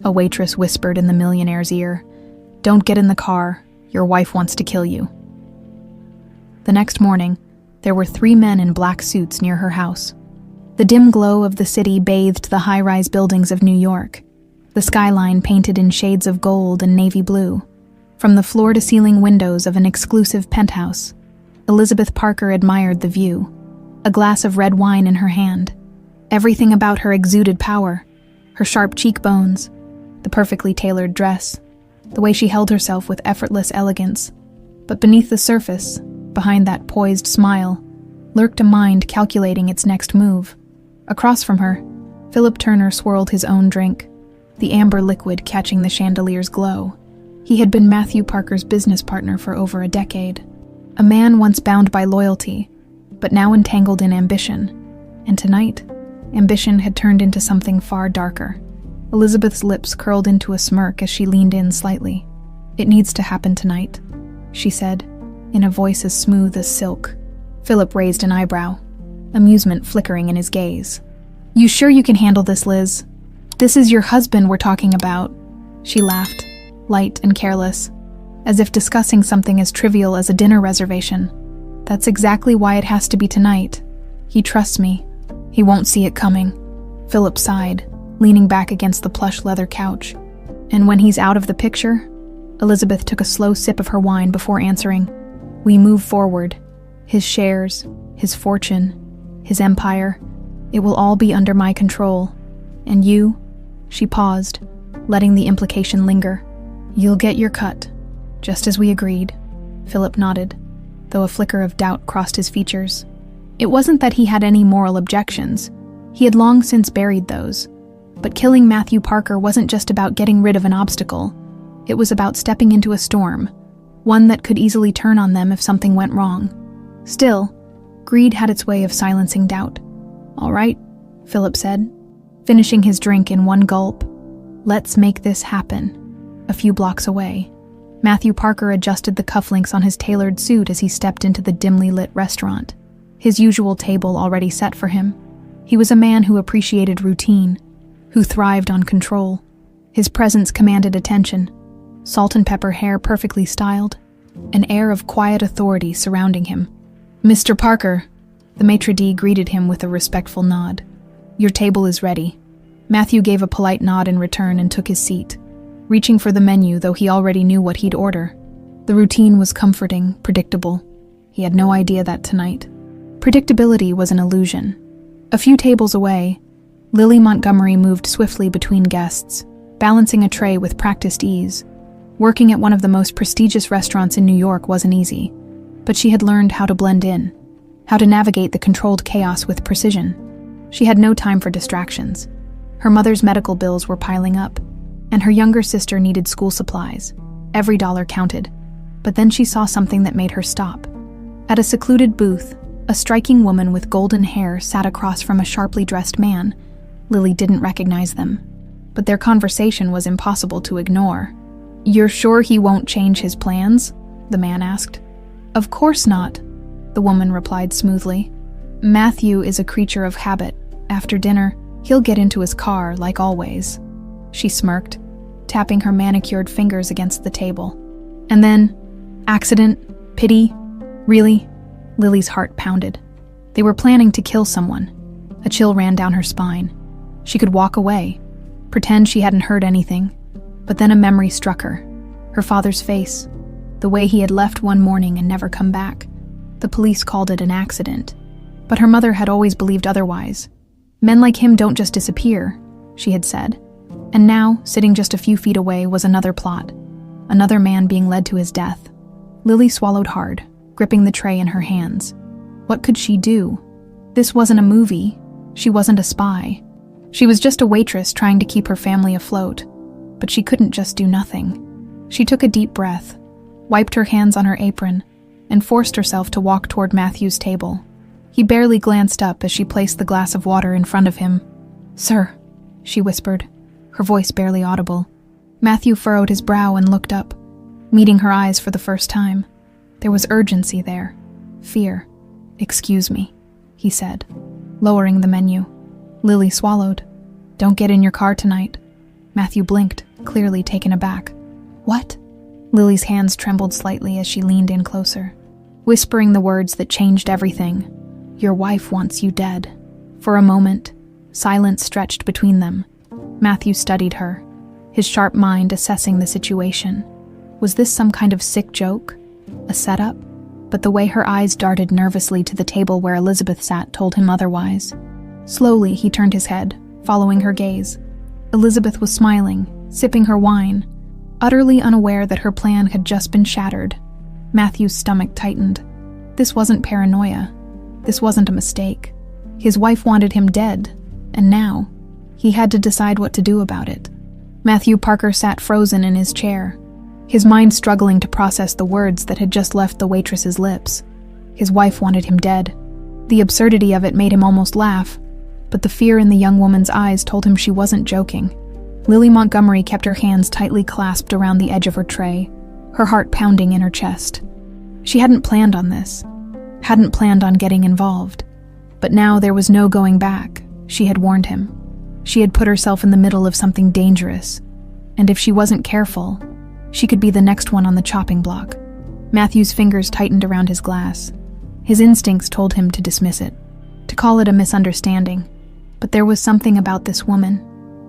A waitress whispered in the millionaire's ear. "Don't get in the car. Your wife wants to kill you." The next morning, there were 3 men in black suits near her house. The dim glow of the city bathed the high-rise buildings of New York, the skyline painted in shades of gold and navy blue. From the floor-to-ceiling windows of an exclusive penthouse, Elizabeth Parker admired the view, a glass of red wine in her hand. Everything about her exuded power, her sharp cheekbones, the perfectly tailored dress, the way she held herself with effortless elegance. But beneath the surface, behind that poised smile, lurked a mind calculating its next move. Across from her, Philip Turner swirled his own drink, the amber liquid catching the chandelier's glow. He had been Matthew Parker's business partner for over a decade, a man once bound by loyalty, but now entangled in ambition. And tonight, ambition had turned into something far darker. Elizabeth's lips curled into a smirk as she leaned in slightly. "It needs to happen tonight," she said, in a voice as smooth as silk. Philip raised an eyebrow, amusement flickering in his gaze. "You sure you can handle this, Liz? This is your husband we're talking about." She laughed, light and careless, as if discussing something as trivial as a dinner reservation. "That's exactly why it has to be tonight. He trusts me. He won't see it coming." Philip sighed, leaning back against the plush leather couch. "And when he's out of the picture?" Elizabeth took a slow sip of her wine before answering. "We move forward. His shares, his fortune, his empire, it will all be under my control. And you?" She paused, letting the implication linger. "You'll get your cut, just as we agreed." Philip nodded, though a flicker of doubt crossed his features. It wasn't that he had any moral objections. He had long since buried those. But killing Matthew Parker wasn't just about getting rid of an obstacle. It was about stepping into a storm, one that could easily turn on them if something went wrong. Still, greed had its way of silencing doubt. "All right," Philip said, finishing his drink in one gulp. "Let's make this happen." A few blocks away, Matthew Parker adjusted the cufflinks on his tailored suit as he stepped into the dimly lit restaurant, his usual table already set for him. He was a man who appreciated routine, who thrived on control. His presence commanded attention, salt and pepper hair perfectly styled, an air of quiet authority surrounding him. "Mr. Parker," the maitre d' greeted him with a respectful nod. "Your table is ready." Matthew gave a polite nod in return and took his seat, reaching for the menu though he already knew what he'd order. The routine was comforting, predictable. He had no idea that tonight predictability was an illusion. A few tables away, Lily Montgomery moved swiftly between guests, balancing a tray with practiced ease. Working at one of the most prestigious restaurants in New York wasn't easy, but she had learned how to blend in, how to navigate the controlled chaos with precision. She had no time for distractions. Her mother's medical bills were piling up, and her younger sister needed school supplies. Every dollar counted. But then she saw something that made her stop. At a secluded booth, a striking woman with golden hair sat across from a sharply dressed man. Lily didn't recognize them, but their conversation was impossible to ignore. "You're sure he won't change his plans?" the man asked. "Of course not," the woman replied smoothly. "Matthew is a creature of habit. After dinner, he'll get into his car, like always." She smirked, tapping her manicured fingers against the table. "And then, accident, pity, really?" Lily's heart pounded. They were planning to kill someone. A chill ran down her spine. She could walk away, pretend she hadn't heard anything, but then a memory struck her. Her father's face, the way he had left one morning and never come back. The police called it an accident, but her mother had always believed otherwise. "Men like him don't just disappear," she had said. And now, sitting just a few feet away, was another plot, another man being led to his death. Lily swallowed hard, gripping the tray in her hands. What could she do? This wasn't a movie. She wasn't a spy. She was just a waitress trying to keep her family afloat. But she couldn't just do nothing. She took a deep breath, wiped her hands on her apron, and forced herself to walk toward Matthew's table. He barely glanced up as she placed the glass of water in front of him. "Sir," she whispered, her voice barely audible. Matthew furrowed his brow and looked up, meeting her eyes for the first time. There was urgency there, fear. "Excuse me," he said, lowering the menu. Lily swallowed. "Don't get in your car tonight." Matthew blinked, clearly taken aback. "What?" Lily's hands trembled slightly as she leaned in closer, whispering the words that changed everything. "Your wife wants you dead." For a moment, silence stretched between them. Matthew studied her, his sharp mind assessing the situation. Was this some kind of sick joke? A setup? But the way her eyes darted nervously to the table where Elizabeth sat told him otherwise. Slowly, he turned his head, following her gaze. Elizabeth was smiling, sipping her wine, utterly unaware that her plan had just been shattered. Matthew's stomach tightened. This wasn't paranoia. This wasn't a mistake. His wife wanted him dead, and now, he had to decide what to do about it. Matthew Parker sat frozen in his chair, his mind struggling to process the words that had just left the waitress's lips. His wife wanted him dead. The absurdity of it made him almost laugh, but the fear in the young woman's eyes told him she wasn't joking. Lily Montgomery kept her hands tightly clasped around the edge of her tray, her heart pounding in her chest. She hadn't planned on this, hadn't planned on getting involved. But now there was no going back. She had warned him. She had put herself in the middle of something dangerous, and if she wasn't careful, she could be the next one on the chopping block. Matthew's fingers tightened around his glass. His instincts told him to dismiss it, to call it a misunderstanding. But there was something about this woman,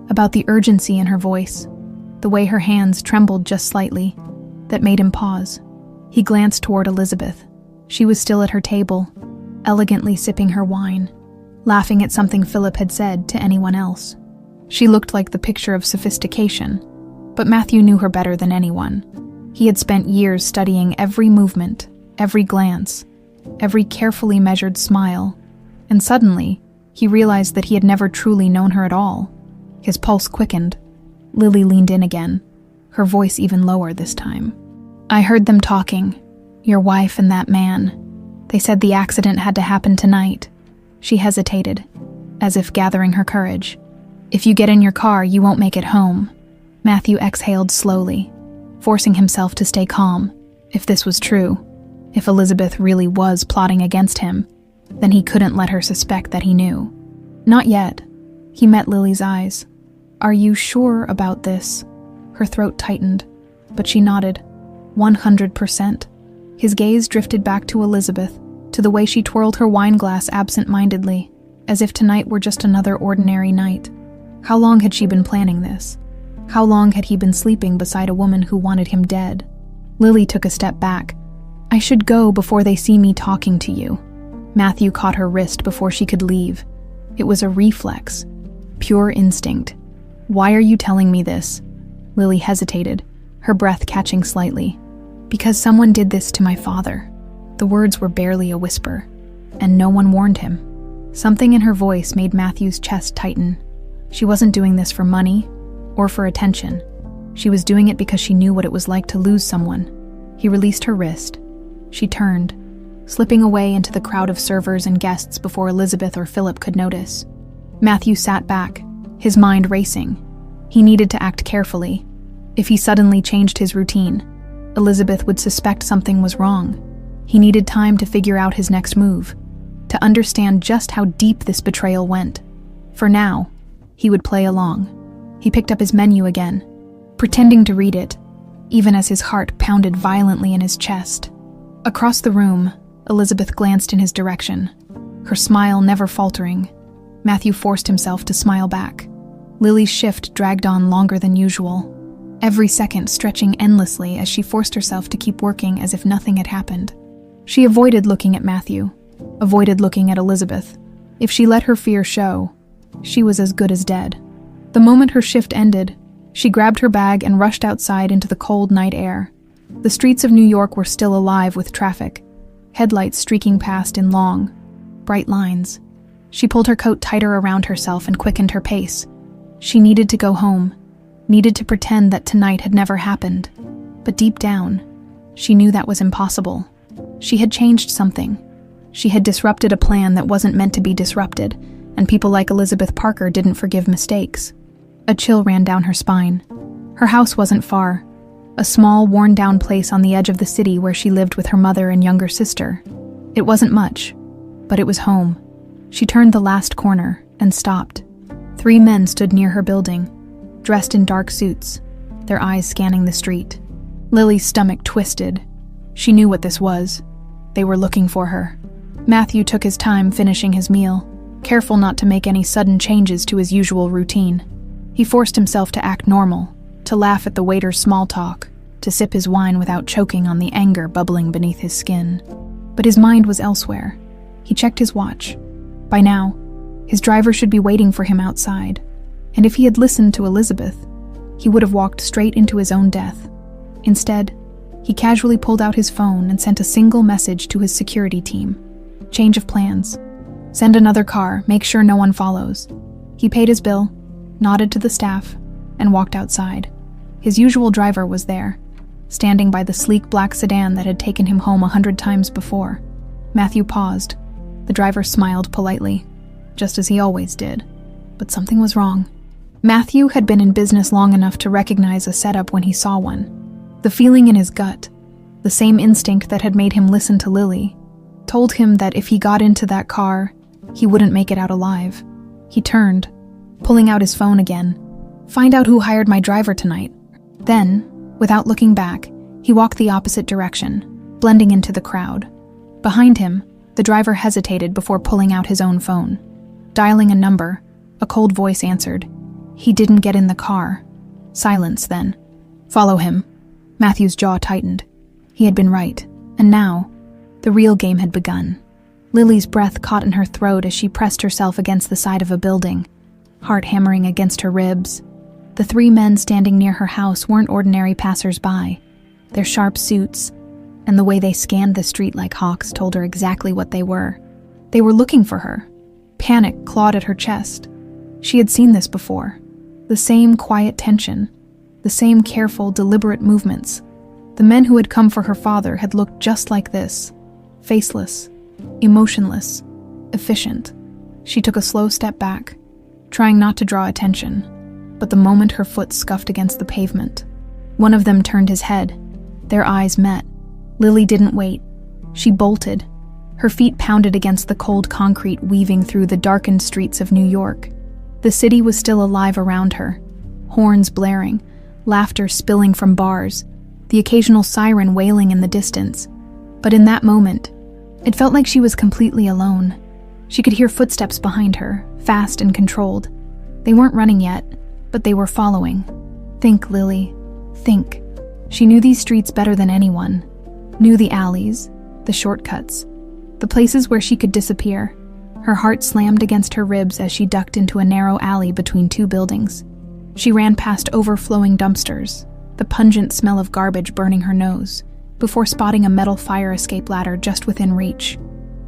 about the urgency in her voice, the way her hands trembled just slightly, that made him pause. He glanced toward Elizabeth. She was still at her table, elegantly sipping her wine, laughing at something Philip had said to anyone else. She looked like the picture of sophistication, but Matthew knew her better than anyone. He had spent years studying every movement, every glance, every carefully measured smile, and suddenly, he realized that he had never truly known her at all. His pulse quickened. Lily leaned in again, her voice even lower this time. "I heard them talking, your wife and that man. They said the accident had to happen tonight." She hesitated, as if gathering her courage. "If you get in your car, you won't make it home." Matthew exhaled slowly, forcing himself to stay calm. If this was true, if Elizabeth really was plotting against him, then he couldn't let her suspect that he knew. "Not yet." He met Lily's eyes. "Are you sure about this?" Her throat tightened, but she nodded. 100%. His gaze drifted back to Elizabeth, to the way she twirled her wine glass absent-mindedly, as if tonight were just another ordinary night. How long had she been planning this? How long had he been sleeping beside a woman who wanted him dead? Lily took a step back. "I should go before they see me talking to you." Matthew caught her wrist before she could leave. It was a reflex, pure instinct. "Why are you telling me this?" Lily hesitated, her breath catching slightly. "Because someone did this to my father." The words were barely a whisper, and no one warned him. Something in her voice made Matthew's chest tighten. She wasn't doing this for money or for attention. She was doing it because she knew what it was like to lose someone. He released her wrist. She turned, slipping away into the crowd of servers and guests before Elizabeth or Philip could notice. Matthew sat back, his mind racing. He needed to act carefully. If he suddenly changed his routine, Elizabeth would suspect something was wrong. He needed time to figure out his next move, to understand just how deep this betrayal went. For now, he would play along. He picked up his menu again, pretending to read it, even as his heart pounded violently in his chest. Across the room, Elizabeth glanced in his direction, her smile never faltering. Matthew forced himself to smile back. Lily's shift dragged on longer than usual, every second stretching endlessly as she forced herself to keep working as if nothing had happened. She avoided looking at Matthew, avoided looking at Elizabeth. If she let her fear show, she was as good as dead. The moment her shift ended, she grabbed her bag and rushed outside into the cold night air. The streets of New York were still alive with traffic, headlights streaking past in long, bright lines. She pulled her coat tighter around herself and quickened her pace. She needed to go home, needed to pretend that tonight had never happened. But deep down, she knew that was impossible. She had changed something. She had disrupted a plan that wasn't meant to be disrupted, and people like Elizabeth Parker didn't forgive mistakes. A chill ran down her spine. Her house wasn't far, a small, worn-down place on the edge of the city where she lived with her mother and younger sister. It wasn't much, but it was home. She turned the last corner and stopped. 3 men stood near her building, dressed in dark suits, their eyes scanning the street. Lily's stomach twisted. She knew what this was. They were looking for her. Matthew took his time finishing his meal, careful not to make any sudden changes to his usual routine. He forced himself to act normal, to laugh at the waiter's small talk, to sip his wine without choking on the anger bubbling beneath his skin. But his mind was elsewhere. He checked his watch. By now, his driver should be waiting for him outside, and if he had listened to Elizabeth, he would have walked straight into his own death. Instead, he casually pulled out his phone and sent a single message to his security team. Change of plans. Send another car, make sure no one follows. He paid his bill, nodded to the staff, and walked outside. His usual driver was there, standing by the sleek black sedan that had taken him home 100 times before. Matthew paused. The driver smiled politely, just as he always did. But something was wrong. Matthew had been in business long enough to recognize a setup when he saw one. The feeling in his gut, the same instinct that had made him listen to Lily, told him that if he got into that car, he wouldn't make it out alive. He turned, pulling out his phone again. Find out who hired my driver tonight. Then, without looking back, he walked the opposite direction, blending into the crowd. Behind him, the driver hesitated before pulling out his own phone. Dialing a number, a cold voice answered. He didn't get in the car. Silence then. Follow him. Matthew's jaw tightened. He had been right, and now, the real game had begun. Lily's breath caught in her throat as she pressed herself against the side of a building, heart hammering against her ribs. The three men standing near her house weren't ordinary passers-by. Their sharp suits, and the way they scanned the street like hawks told her exactly what they were. They were looking for her. Panic clawed at her chest. She had seen this before. The same quiet tension, the same careful, deliberate movements. The men who had come for her father had looked just like this, faceless, emotionless, efficient. She took a slow step back, trying not to draw attention, but the moment her foot scuffed against the pavement, one of them turned his head. Their eyes met. Lily didn't wait. She bolted. Her feet pounded against the cold concrete weaving through the darkened streets of New York. The city was still alive around her, horns blaring, laughter spilling from bars, the occasional siren wailing in the distance. But in that moment, it felt like she was completely alone. She could hear footsteps behind her, fast and controlled. They weren't running yet, but they were following. Think, Lily, think. She knew these streets better than anyone. Knew the alleys, the shortcuts, the places where she could disappear. Her heart slammed against her ribs as she ducked into a narrow alley between two buildings. She ran past overflowing dumpsters, the pungent smell of garbage burning her nose, before spotting a metal fire escape ladder just within reach.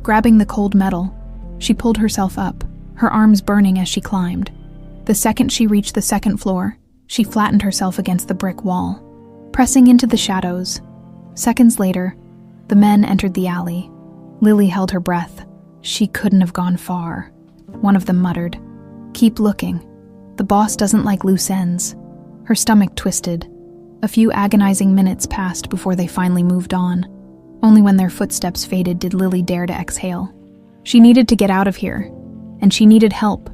Grabbing the cold metal, she pulled herself up, her arms burning as she climbed. The second she reached the second floor, she flattened herself against the brick wall, pressing into the shadows. Seconds later, the men entered the alley. Lily held her breath. She couldn't have gone far. One of them muttered, "Keep looking. The boss doesn't like loose ends." Her stomach twisted. A few agonizing minutes passed before they finally moved on. Only when their footsteps faded did Lily dare to exhale. She needed to get out of here, and she needed help.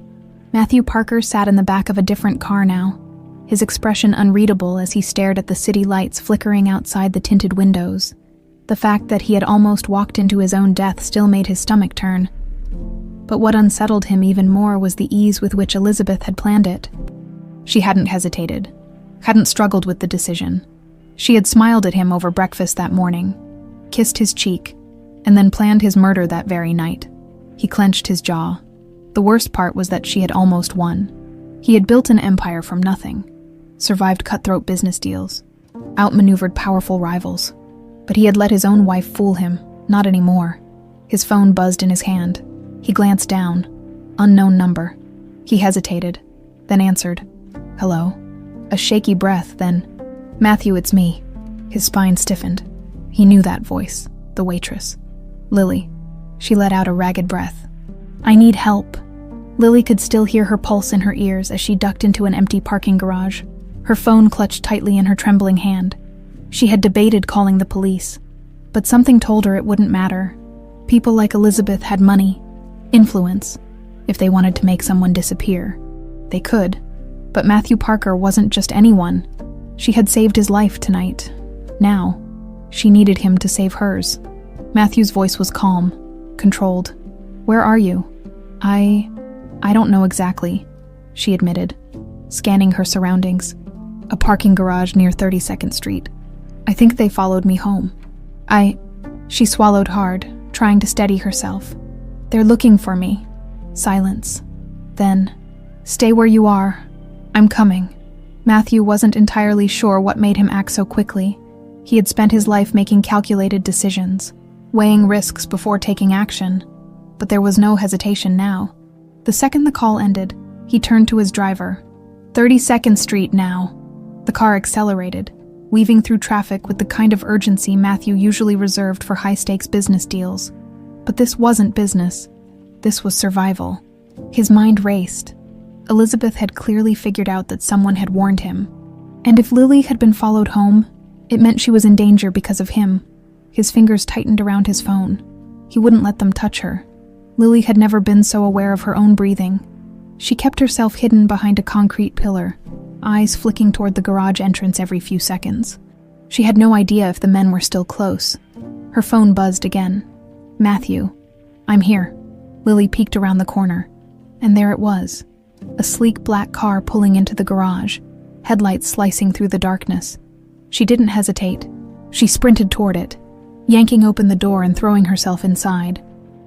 Matthew Parker sat in the back of a different car now, his expression unreadable as he stared at the city lights flickering outside the tinted windows. The fact that he had almost walked into his own death still made his stomach turn. But what unsettled him even more was the ease with which Elizabeth had planned it. She hadn't hesitated, hadn't struggled with the decision. She had smiled at him over breakfast that morning, kissed his cheek, and then planned his murder that very night. He clenched his jaw. The worst part was that she had almost won. He had built an empire from nothing, survived cutthroat business deals, outmaneuvered powerful rivals. But he had let his own wife fool him, not anymore. His phone buzzed in his hand. He glanced down. Unknown number. He hesitated, then answered. "Hello?" A shaky breath, then, "Matthew, it's me." His spine stiffened. He knew that voice, the waitress. "Lily." She let out a ragged breath. "I need help." Lily could still hear her pulse in her ears as she ducked into an empty parking garage, her phone clutched tightly in her trembling hand. She had debated calling the police, but something told her it wouldn't matter. People like Elizabeth had money, influence. If they wanted to make someone disappear, they could. But Matthew Parker wasn't just anyone. She had saved his life tonight. Now, she needed him to save hers. Matthew's voice was calm, controlled. "Where are you?" I don't know exactly," she admitted, scanning her surroundings. "A parking garage near 32nd Street. I think they followed me home." She swallowed hard, trying to steady herself. "They're looking for me." Silence. Then, "Stay where you are. I'm coming." Matthew wasn't entirely sure what made him act so quickly. He had spent his life making calculated decisions, weighing risks before taking action. But there was no hesitation now. The second the call ended, he turned to his driver. 32nd Street now. The car accelerated, weaving through traffic with the kind of urgency Matthew usually reserved for high-stakes business deals. But this wasn't business. This was survival. His mind raced. Elizabeth had clearly figured out that someone had warned him. And if Lily had been followed home, it meant she was in danger because of him. His fingers tightened around his phone. He wouldn't let them touch her. Lily had never been so aware of her own breathing. She kept herself hidden behind a concrete pillar, eyes flicking toward the garage entrance every few seconds. She had no idea if the men were still close. Her phone buzzed again. "Matthew, I'm here." Lily peeked around the corner, and there it was. A sleek black car pulling into the garage, headlights slicing through the darkness. She didn't hesitate. She sprinted toward it, yanking open the door and throwing herself inside.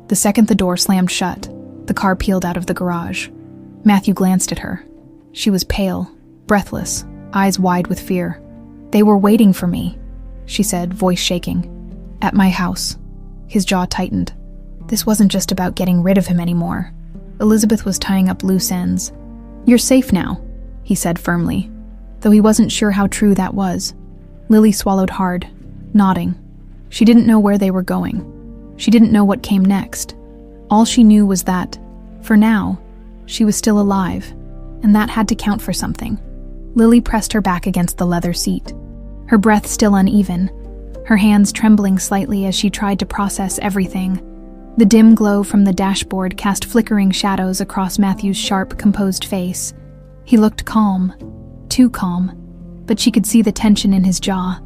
The second the door slammed shut, the car peeled out of the garage. Matthew glanced at her. She was pale, breathless, eyes wide with fear. "They were waiting for me," she said, voice shaking. "At my house." His jaw tightened. This wasn't just about getting rid of him anymore. Elizabeth was tying up loose ends. "You're safe now," he said firmly, though he wasn't sure how true that was. Lily swallowed hard, nodding. She didn't know where they were going. She didn't know what came next. All she knew was that, for now, she was still alive, and that had to count for something. Lily pressed her back against the leather seat, her breath still uneven, her hands trembling slightly as she tried to process everything. The dim glow from the dashboard cast flickering shadows across Matthew's sharp, composed face. He looked calm, too calm, but she could see the tension in his jaw,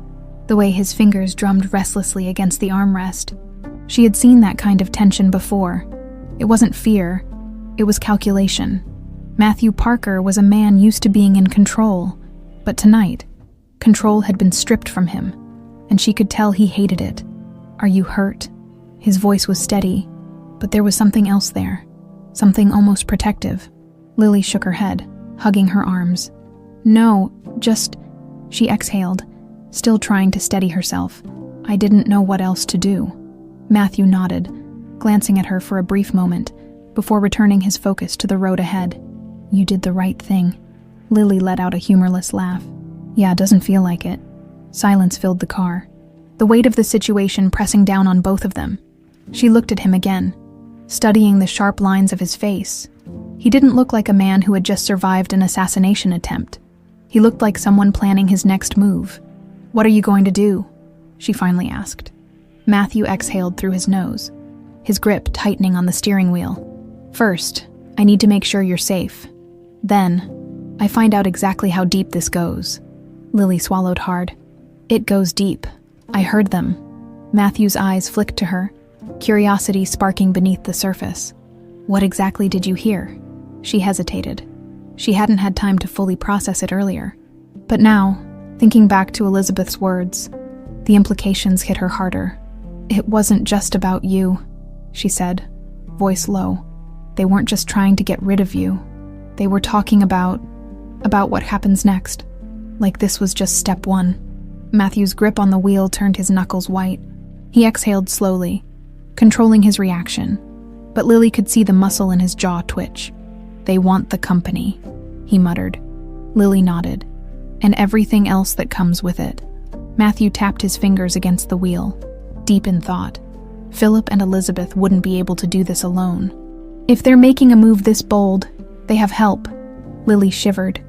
the way his fingers drummed restlessly against the armrest. She had seen that kind of tension before. It wasn't fear, it was calculation. Matthew Parker was a man used to being in control, but tonight, control had been stripped from him, and she could tell he hated it. "Are you hurt?" His voice was steady, but there was something else there, something almost protective. Lily shook her head, hugging her arms. "No, just..." She exhaled, still trying to steady herself. "I didn't know what else to do." Matthew nodded, glancing at her for a brief moment, before returning his focus to the road ahead. "You did the right thing." Lily let out a humorless laugh. "Yeah, doesn't feel like it." Silence filled the car, the weight of the situation pressing down on both of them. She looked at him again, studying the sharp lines of his face. He didn't look like a man who had just survived an assassination attempt. He looked like someone planning his next move. "What are you going to do?" she finally asked. Matthew exhaled through his nose, his grip tightening on the steering wheel. "First, I need to make sure you're safe. Then, I find out exactly how deep this goes." Lily swallowed hard. "It goes deep. I heard them." Matthew's eyes flicked to her, curiosity sparking beneath the surface. "What exactly did you hear?" She hesitated. She hadn't had time to fully process it earlier. But now, thinking back to Elizabeth's words, the implications hit her harder. "It wasn't just about you," she said, voice low. "They weren't just trying to get rid of you. They were talking about what happens next. Like this was just step one." Matthew's grip on the wheel turned his knuckles white. He exhaled slowly, controlling his reaction, but Lily could see the muscle in his jaw twitch. "They want the company," he muttered. Lily nodded, "and everything else that comes with it." Matthew tapped his fingers against the wheel, deep in thought. Philip and Elizabeth wouldn't be able to do this alone. "If they're making a move this bold, they have help." Lily shivered.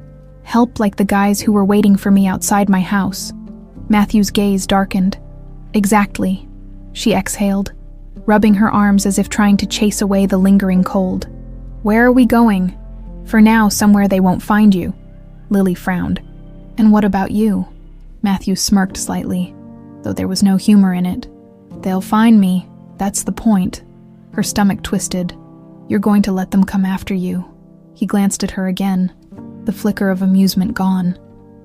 "Help like the guys who were waiting for me outside my house." Matthew's gaze darkened. "Exactly," she exhaled, rubbing her arms as if trying to chase away the lingering cold. "Where are we going?" "For now, somewhere they won't find you." Lily frowned. "And what about you?" Matthew smirked slightly, though there was no humor in it. "They'll find me, that's the point." Her stomach twisted. "You're going to let them come after you." He glanced at her again, the flicker of amusement gone.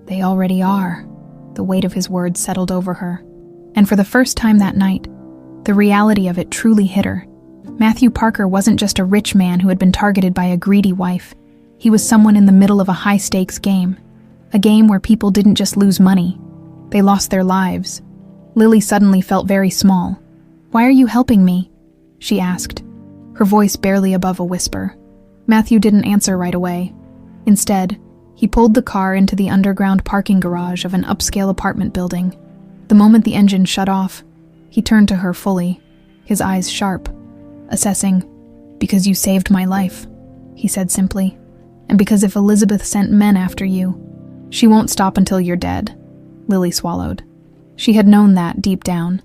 "They already are." The weight of his words settled over her. And for the first time that night, the reality of it truly hit her. Matthew Parker wasn't just a rich man who had been targeted by a greedy wife. He was someone in the middle of a high-stakes game. A game where people didn't just lose money. They lost their lives. Lily suddenly felt very small. "Why are you helping me?" she asked, her voice barely above a whisper. Matthew didn't answer right away. Instead, he pulled the car into the underground parking garage of an upscale apartment building. The moment the engine shut off, he turned to her fully, his eyes sharp, assessing. "Because you saved my life," he said simply. "And because if Elizabeth sent men after you, she won't stop until you're dead." Lily swallowed. She had known that deep down,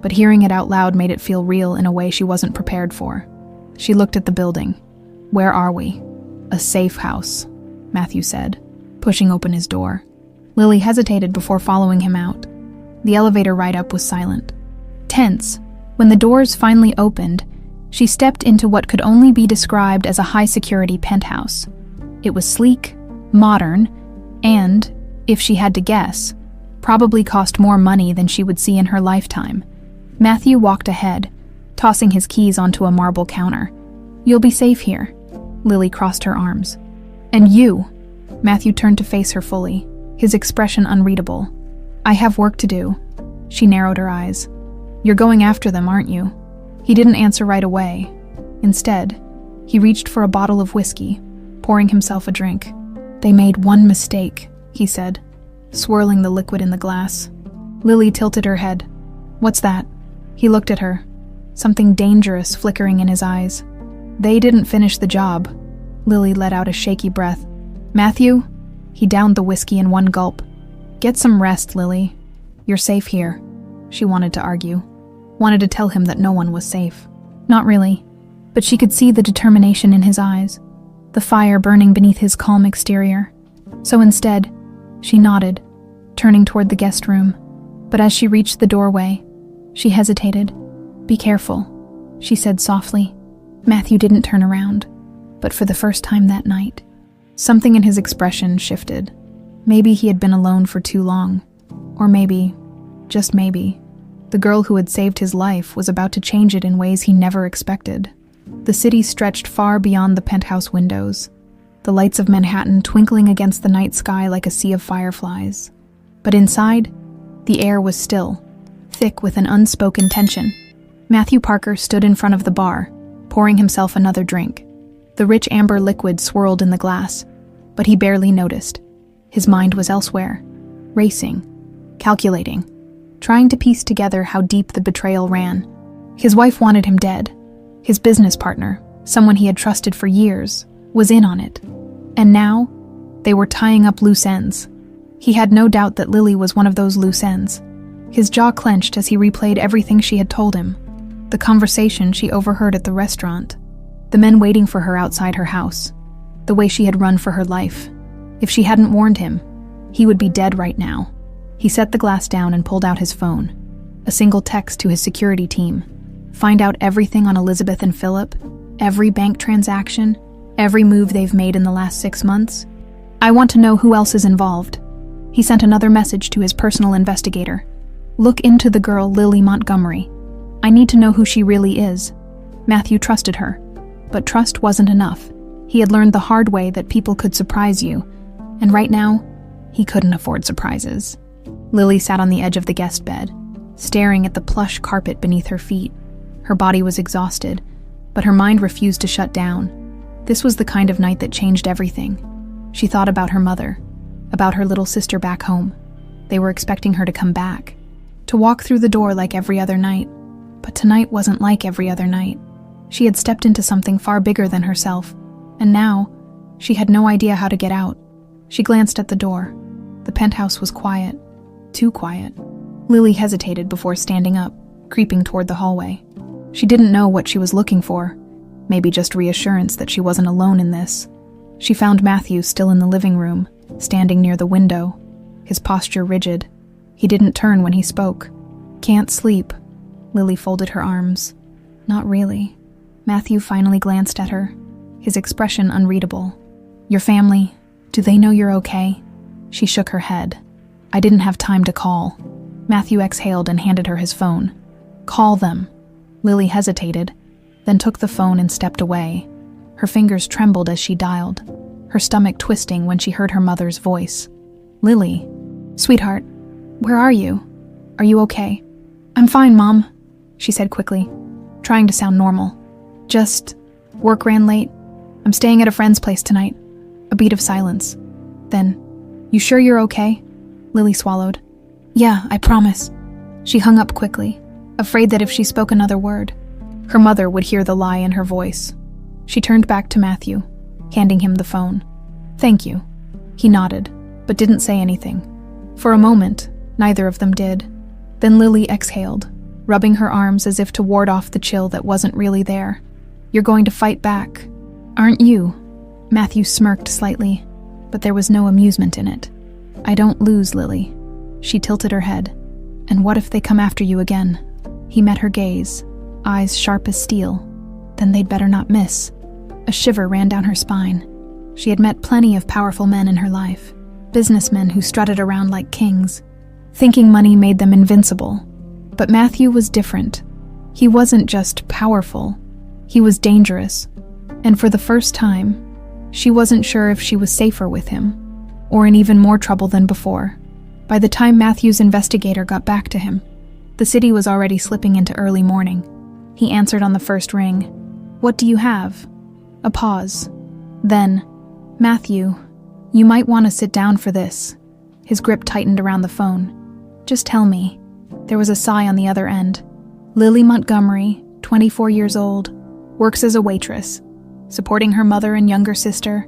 but hearing it out loud made it feel real in a way she wasn't prepared for. She looked at the building. "Where are we?" "A safe house," Matthew said, pushing open his door. Lily hesitated before following him out. The elevator ride up was silent. Tense, when the doors finally opened, she stepped into what could only be described as a high-security penthouse. It was sleek, modern, and, if she had to guess, probably cost more money than she would see in her lifetime. Matthew walked ahead, tossing his keys onto a marble counter. "You'll be safe here." Lily crossed her arms. "And you?" Matthew turned to face her fully, his expression unreadable. "I have work to do." She narrowed her eyes. "You're going after them, aren't you?" He didn't answer right away. Instead, he reached for a bottle of whiskey, pouring himself a drink. "They made one mistake," he said, swirling the liquid in the glass. Lily tilted her head. "What's that?" He looked at her, something dangerous flickering in his eyes. "They didn't finish the job." Lily let out a shaky breath. "Matthew?" He downed the whiskey in one gulp. "Get some rest, Lily. You're safe here." She wanted to argue. Wanted to tell him that no one was safe. Not really, but she could see the determination in his eyes, the fire burning beneath his calm exterior. So instead, she nodded, turning toward the guest room. But as she reached the doorway, she hesitated. "Be careful," she said softly. Matthew didn't turn around, but for the first time that night, something in his expression shifted. Maybe he had been alone for too long. Or maybe, just maybe, the girl who had saved his life was about to change it in ways he never expected. The city stretched far beyond the penthouse windows, the lights of Manhattan twinkling against the night sky like a sea of fireflies. But inside, the air was still, thick with an unspoken tension. Matthew Parker stood in front of the bar, pouring himself another drink. The rich amber liquid swirled in the glass, but he barely noticed. His mind was elsewhere, racing, calculating, trying to piece together how deep the betrayal ran. His wife wanted him dead. His business partner, someone he had trusted for years, was in on it. And now, they were tying up loose ends. He had no doubt that Lily was one of those loose ends. His jaw clenched as he replayed everything she had told him. The conversation she overheard at the restaurant. The men waiting for her outside her house. The way she had run for her life. If she hadn't warned him, he would be dead right now. He set the glass down and pulled out his phone. A single text to his security team. Find out everything on Elizabeth and Philip, every bank transaction, every move they've made in the last 6 months. I want to know who else is involved. He sent another message to his personal investigator. Look into the girl Lily Montgomery. I need to know who she really is. Matthew trusted her, but trust wasn't enough. He had learned the hard way that people could surprise you, and right now, he couldn't afford surprises. Lily sat on the edge of the guest bed, staring at the plush carpet beneath her feet. Her body was exhausted, but her mind refused to shut down. This was the kind of night that changed everything. She thought about her mother, about her little sister back home. They were expecting her to come back, to walk through the door like every other night. But tonight wasn't like every other night. She had stepped into something far bigger than herself, and now, she had no idea how to get out. She glanced at the door. The penthouse was quiet. Too quiet. Lily hesitated before standing up, creeping toward the hallway. She didn't know what she was looking for. Maybe just reassurance that she wasn't alone in this. She found Matthew still in the living room, standing near the window, his posture rigid. He didn't turn when he spoke. "Can't sleep." Lily folded her arms. "Not really." Matthew finally glanced at her, his expression unreadable. "Your family, do they know you're okay?" She shook her head. "I didn't have time to call." Matthew exhaled and handed her his phone. "Call them." Lily hesitated, then took the phone and stepped away. Her fingers trembled as she dialed, her stomach twisting when she heard her mother's voice. "Lily, sweetheart, where are you? Are you okay?" "I'm fine, Mom," she said quickly, trying to sound normal. "Just, work ran late. I'm staying at a friend's place tonight." A beat of silence. Then, "You sure you're okay?" Lily swallowed. "Yeah, I promise." She hung up quickly, afraid that if she spoke another word, her mother would hear the lie in her voice. She turned back to Matthew, handing him the phone. "Thank you." He nodded, but didn't say anything. For a moment, neither of them did. Then Lily exhaled, rubbing her arms as if to ward off the chill that wasn't really there. "You're going to fight back, aren't you?" Matthew smirked slightly, but there was no amusement in it. "I don't lose, Lily." She tilted her head. "And what if they come after you again?" He met her gaze, eyes sharp as steel. Then they'd better not miss. A shiver ran down her spine. She had met plenty of powerful men in her life, businessmen who strutted around like kings, thinking money made them invincible. But Matthew was different. He wasn't just powerful, he was dangerous. And for the first time, she wasn't sure if she was safer with him, or in even more trouble than before. By the time Matthew's investigator got back to him, the city was already slipping into early morning. He answered on the first ring. "What do you have?" A pause. Then, "Matthew, you might want to sit down for this." His grip tightened around the phone. "Just tell me." There was a sigh on the other end. "Lily Montgomery, 24 years old, works as a waitress, supporting her mother and younger sister."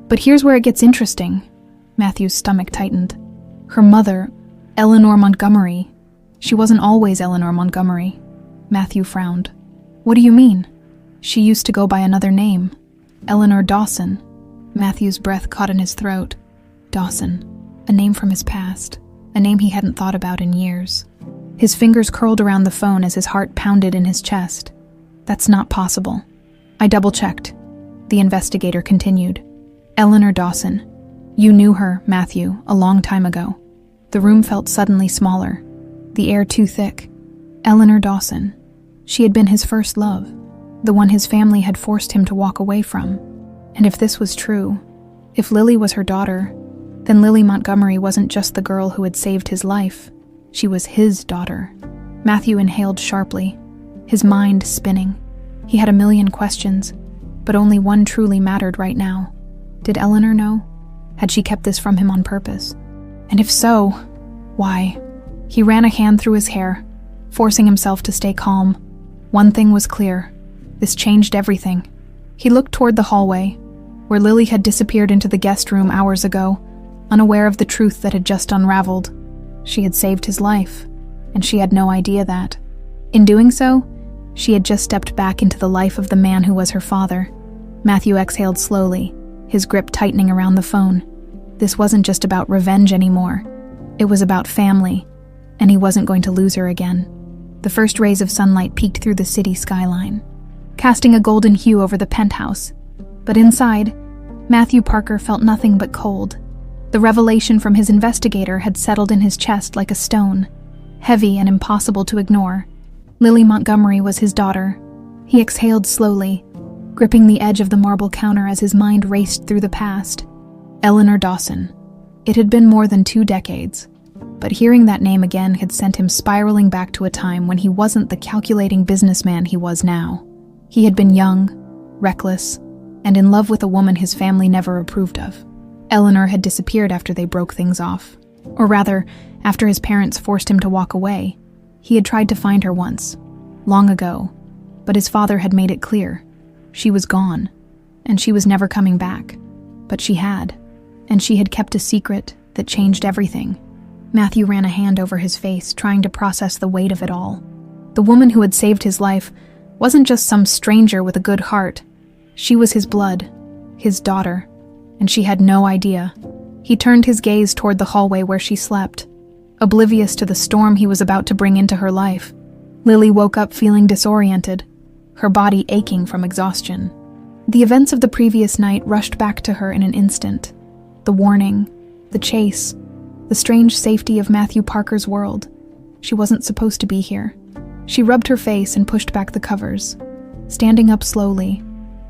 But here's where it gets interesting. Matthew's stomach tightened. Her mother, Eleanor Montgomery. She wasn't always Eleanor Montgomery. Matthew frowned. "What do you mean?" "She used to go by another name. Eleanor Dawson." Matthew's breath caught in his throat. Dawson. A name from his past. A name he hadn't thought about in years. His fingers curled around the phone as his heart pounded in his chest. "That's not possible." "I double-checked," the investigator continued. "Eleanor Dawson. You knew her, Matthew, a long time ago." The room felt suddenly smaller, the air too thick. Eleanor Dawson. She had been his first love, the one his family had forced him to walk away from. And if this was true, if Lily was her daughter, then Lily Montgomery wasn't just the girl who had saved his life. She was his daughter. Matthew inhaled sharply, his mind spinning. He had a million questions, but only one truly mattered right now. Did Eleanor know? Had she kept this from him on purpose? And if so, why? He ran a hand through his hair, forcing himself to stay calm. One thing was clear. This changed everything. He looked toward the hallway, where Lily had disappeared into the guest room hours ago, unaware of the truth that had just unraveled. She had saved his life, and she had no idea that. In doing so, she had just stepped back into the life of the man who was her father. Matthew exhaled slowly, his grip tightening around the phone. This wasn't just about revenge anymore. It was about family, and he wasn't going to lose her again. The first rays of sunlight peeked through the city skyline, casting a golden hue over the penthouse. But inside, Matthew Parker felt nothing but cold. The revelation from his investigator had settled in his chest like a stone, heavy and impossible to ignore. Lily Montgomery was his daughter. He exhaled slowly, gripping the edge of the marble counter as his mind raced through the past. Eleanor Dawson. It had been more than 2 decades, but hearing that name again had sent him spiraling back to a time when he wasn't the calculating businessman he was now. He had been young, reckless, and in love with a woman his family never approved of. Eleanor had disappeared after they broke things off. Or rather, after his parents forced him to walk away. He had tried to find her once, long ago, but his father had made it clear. She was gone, and she was never coming back. But she had, and she had kept a secret that changed everything. Matthew ran a hand over his face, trying to process the weight of it all. The woman who had saved his life wasn't just some stranger with a good heart. She was his blood, his daughter, and she had no idea. He turned his gaze toward the hallway where she slept, oblivious to the storm he was about to bring into her life. Lily woke up feeling disoriented, her body aching from exhaustion. The events of the previous night rushed back to her in an instant. The warning, the chase, the strange safety of Matthew Parker's world. She wasn't supposed to be here. She rubbed her face and pushed back the covers. Standing up slowly,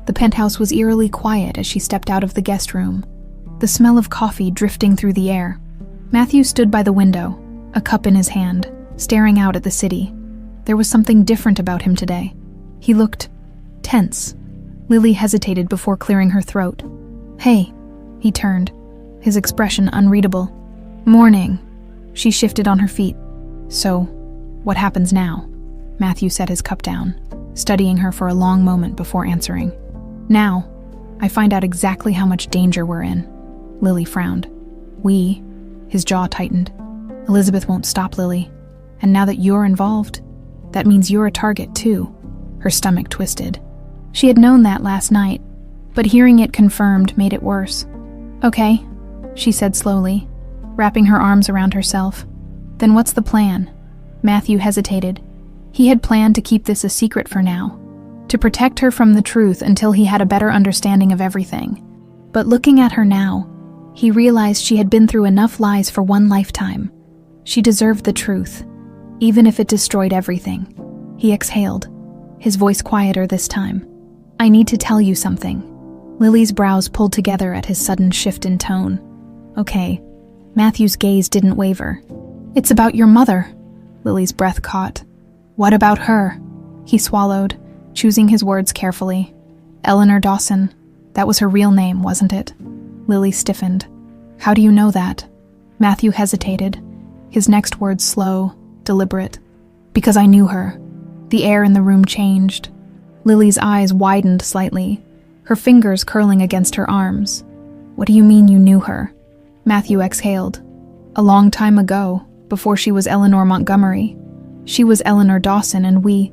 the penthouse was eerily quiet as she stepped out of the guest room, the smell of coffee drifting through the air. Matthew stood by the window, a cup in his hand, staring out at the city. There was something different about him today. He looked tense. Lily hesitated before clearing her throat. "Hey," he turned, his expression unreadable. "Morning." She shifted on her feet. "So, what happens now?" Matthew set his cup down, studying her for a long moment before answering. "Now, I find out exactly how much danger we're in." Lily frowned. "We?" His jaw tightened. "Elizabeth won't stop, Lily. And now that you're involved, that means you're a target too." Her stomach twisted. She had known that last night, but hearing it confirmed made it worse. "Okay," she said slowly, wrapping her arms around herself. "Then what's the plan?" Matthew hesitated. He had planned to keep this a secret for now, to protect her from the truth until he had a better understanding of everything. But looking at her now, he realized she had been through enough lies for one lifetime. She deserved the truth, even if it destroyed everything. He exhaled, his voice quieter this time. "I need to tell you something." Lily's brows pulled together at his sudden shift in tone. "Okay." Matthew's gaze didn't waver. "It's about your mother." Lily's breath caught. "What about her?" He swallowed, choosing his words carefully. "Eleanor Dawson. That was her real name, wasn't it?" Lily stiffened. "How do you know that?" Matthew hesitated, his next words slow, deliberate. "Because I knew her." The air in the room changed. Lily's eyes widened slightly, her fingers curling against her arms. "What do you mean you knew her?" Matthew exhaled. "A long time ago, before she was Eleanor Montgomery. She was Eleanor Dawson and we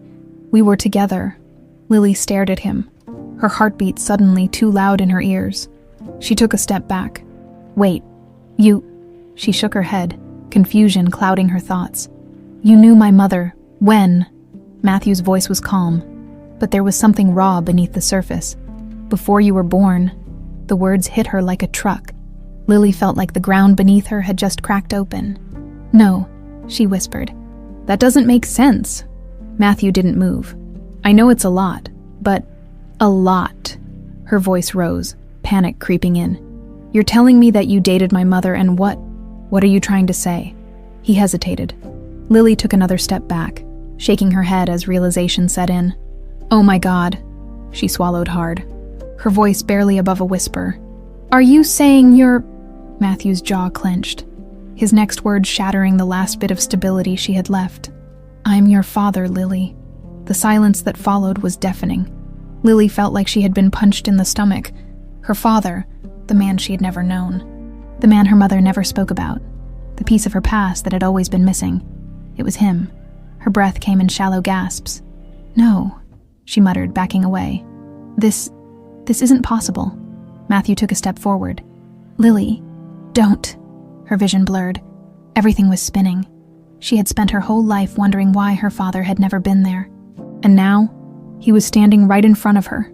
were together." Lily stared at him, her heartbeat suddenly too loud in her ears. She took a step back. "Wait, you..." She shook her head, confusion clouding her thoughts. "You knew my mother. When?" Matthew's voice was calm, but there was something raw beneath the surface. "Before you were born." The words hit her like a truck. Lily felt like the ground beneath her had just cracked open. "No," she whispered. "That doesn't make sense." Matthew didn't move. "I know it's a lot, but..." "A lot." Her voice rose, panic creeping in. "You're telling me that you dated my mother and what? What are you trying to say?" He hesitated. Lily took another step back, shaking her head as realization set in. "Oh my God." She swallowed hard, her voice barely above a whisper. "Are you saying you're..." Matthew's jaw clenched, his next words shattering the last bit of stability she had left. "I'm your father, Lily." The silence that followed was deafening. Lily felt like she had been punched in the stomach. Her father, the man she had never known. The man her mother never spoke about. The piece of her past that had always been missing. It was him. Her breath came in shallow gasps. "No," she muttered, backing away. This isn't possible." Matthew took a step forward. "Lily, don't." Her vision blurred. Everything was spinning. She had spent her whole life wondering why her father had never been there. And now, he was standing right in front of her.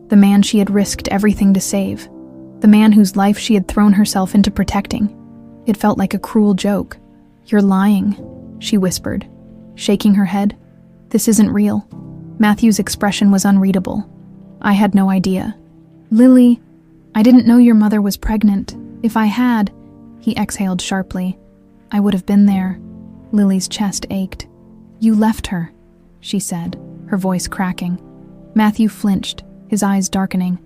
The man she had risked everything to save. The man whose life she had thrown herself into protecting. It felt like a cruel joke. "You're lying," she whispered, shaking her head. "This isn't real." Matthew's expression was unreadable. "I had no idea." "Lily, I didn't know your mother was pregnant. If I had..." He exhaled sharply. "I would have been there." Lily's chest ached. "You left her," she said, her voice cracking. Matthew flinched, his eyes darkening.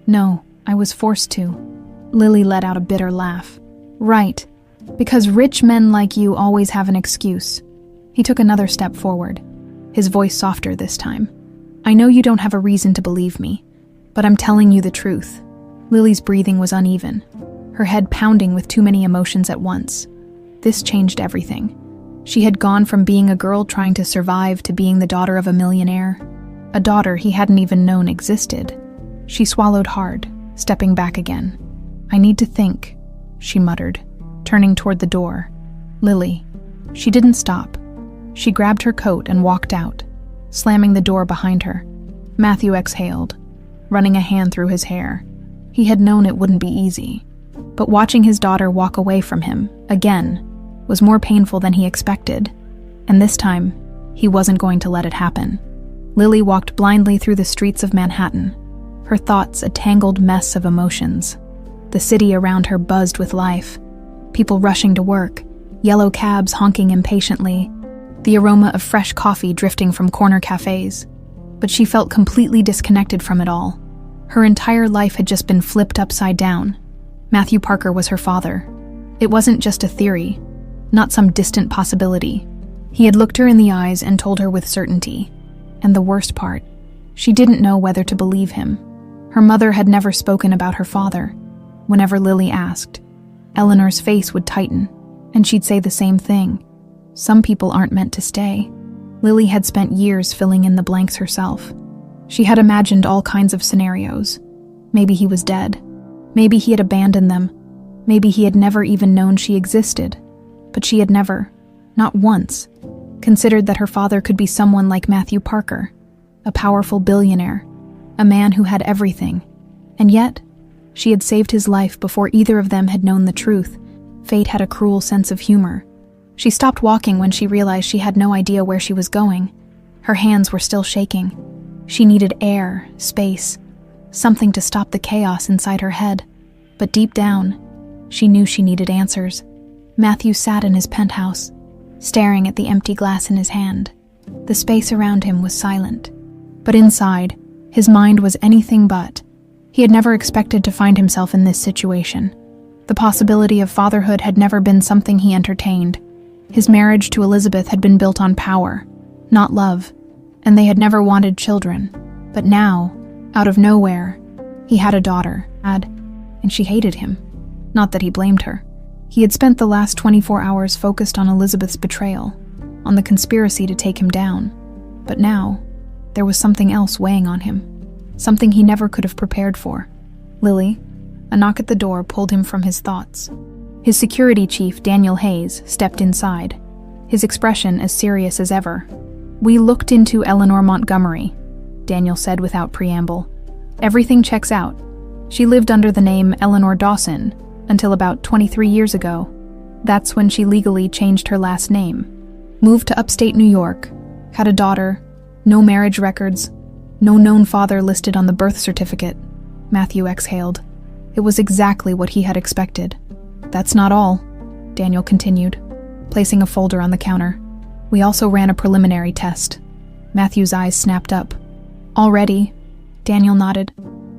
"No, I was forced to." Lily let out a bitter laugh. "Right, because rich men like you always have an excuse." He took another step forward, his voice softer this time. "I know you don't have a reason to believe me, but I'm telling you the truth." Lily's breathing was uneven, her head pounding with too many emotions at once. This changed everything. She had gone from being a girl trying to survive to being the daughter of a millionaire, a daughter he hadn't even known existed. She swallowed hard, stepping back again. "I need to think," she muttered, turning toward the door. Lily. She didn't stop. She grabbed her coat and walked out, slamming the door behind her. Matthew exhaled, running a hand through his hair. He had known it wouldn't be easy, but watching his daughter walk away from him, again, was more painful than he expected, and this time, he wasn't going to let it happen. Lily walked blindly through the streets of Manhattan, her thoughts a tangled mess of emotions. The city around her buzzed with life, people rushing to work, yellow cabs honking impatiently, the aroma of fresh coffee drifting from corner cafes. But she felt completely disconnected from it all. Her entire life had just been flipped upside down. Matthew Parker was her father. It wasn't just a theory, not some distant possibility. He had looked her in the eyes and told her with certainty. And the worst part, she didn't know whether to believe him. Her mother had never spoken about her father. Whenever Lily asked, Eleanor's face would tighten, and she'd say the same thing. Some people aren't meant to stay. Lily had spent years filling in the blanks herself. She had imagined all kinds of scenarios. Maybe he was dead. Maybe he had abandoned them. Maybe he had never even known she existed. But she had never, not once, considered that her father could be someone like Matthew Parker, a powerful billionaire, a man who had everything. And yet, she had saved his life before either of them had known the truth. Fate had a cruel sense of humor. She stopped walking when she realized she had no idea where she was going. Her hands were still shaking. She needed air, space, something to stop the chaos inside her head. But deep down, she knew she needed answers. Matthew sat in his penthouse, staring at the empty glass in his hand. The space around him was silent. But inside, his mind was anything but. He had never expected to find himself in this situation. The possibility of fatherhood had never been something he entertained. His marriage to Elizabeth had been built on power, not love, and they had never wanted children. But now, out of nowhere, he had a daughter, and she hated him. Not that he blamed her. He had spent the last 24 hours focused on Elizabeth's betrayal, on the conspiracy to take him down. But now, there was something else weighing on him, something he never could have prepared for. Lily, a knock at the door pulled him from his thoughts. His security chief, Daniel Hayes, stepped inside, his expression as serious as ever. "We looked into Eleanor Montgomery," Daniel said without preamble. "Everything checks out. She lived under the name Eleanor Dawson until about 23 years ago. That's when she legally changed her last name. Moved to upstate New York, had a daughter, no marriage records, no known father listed on the birth certificate." Matthew exhaled. It was exactly what he had expected. "That's not all," Daniel continued, placing a folder on the counter. "We also ran a preliminary test." Matthew's eyes snapped up. "Already?" Daniel nodded.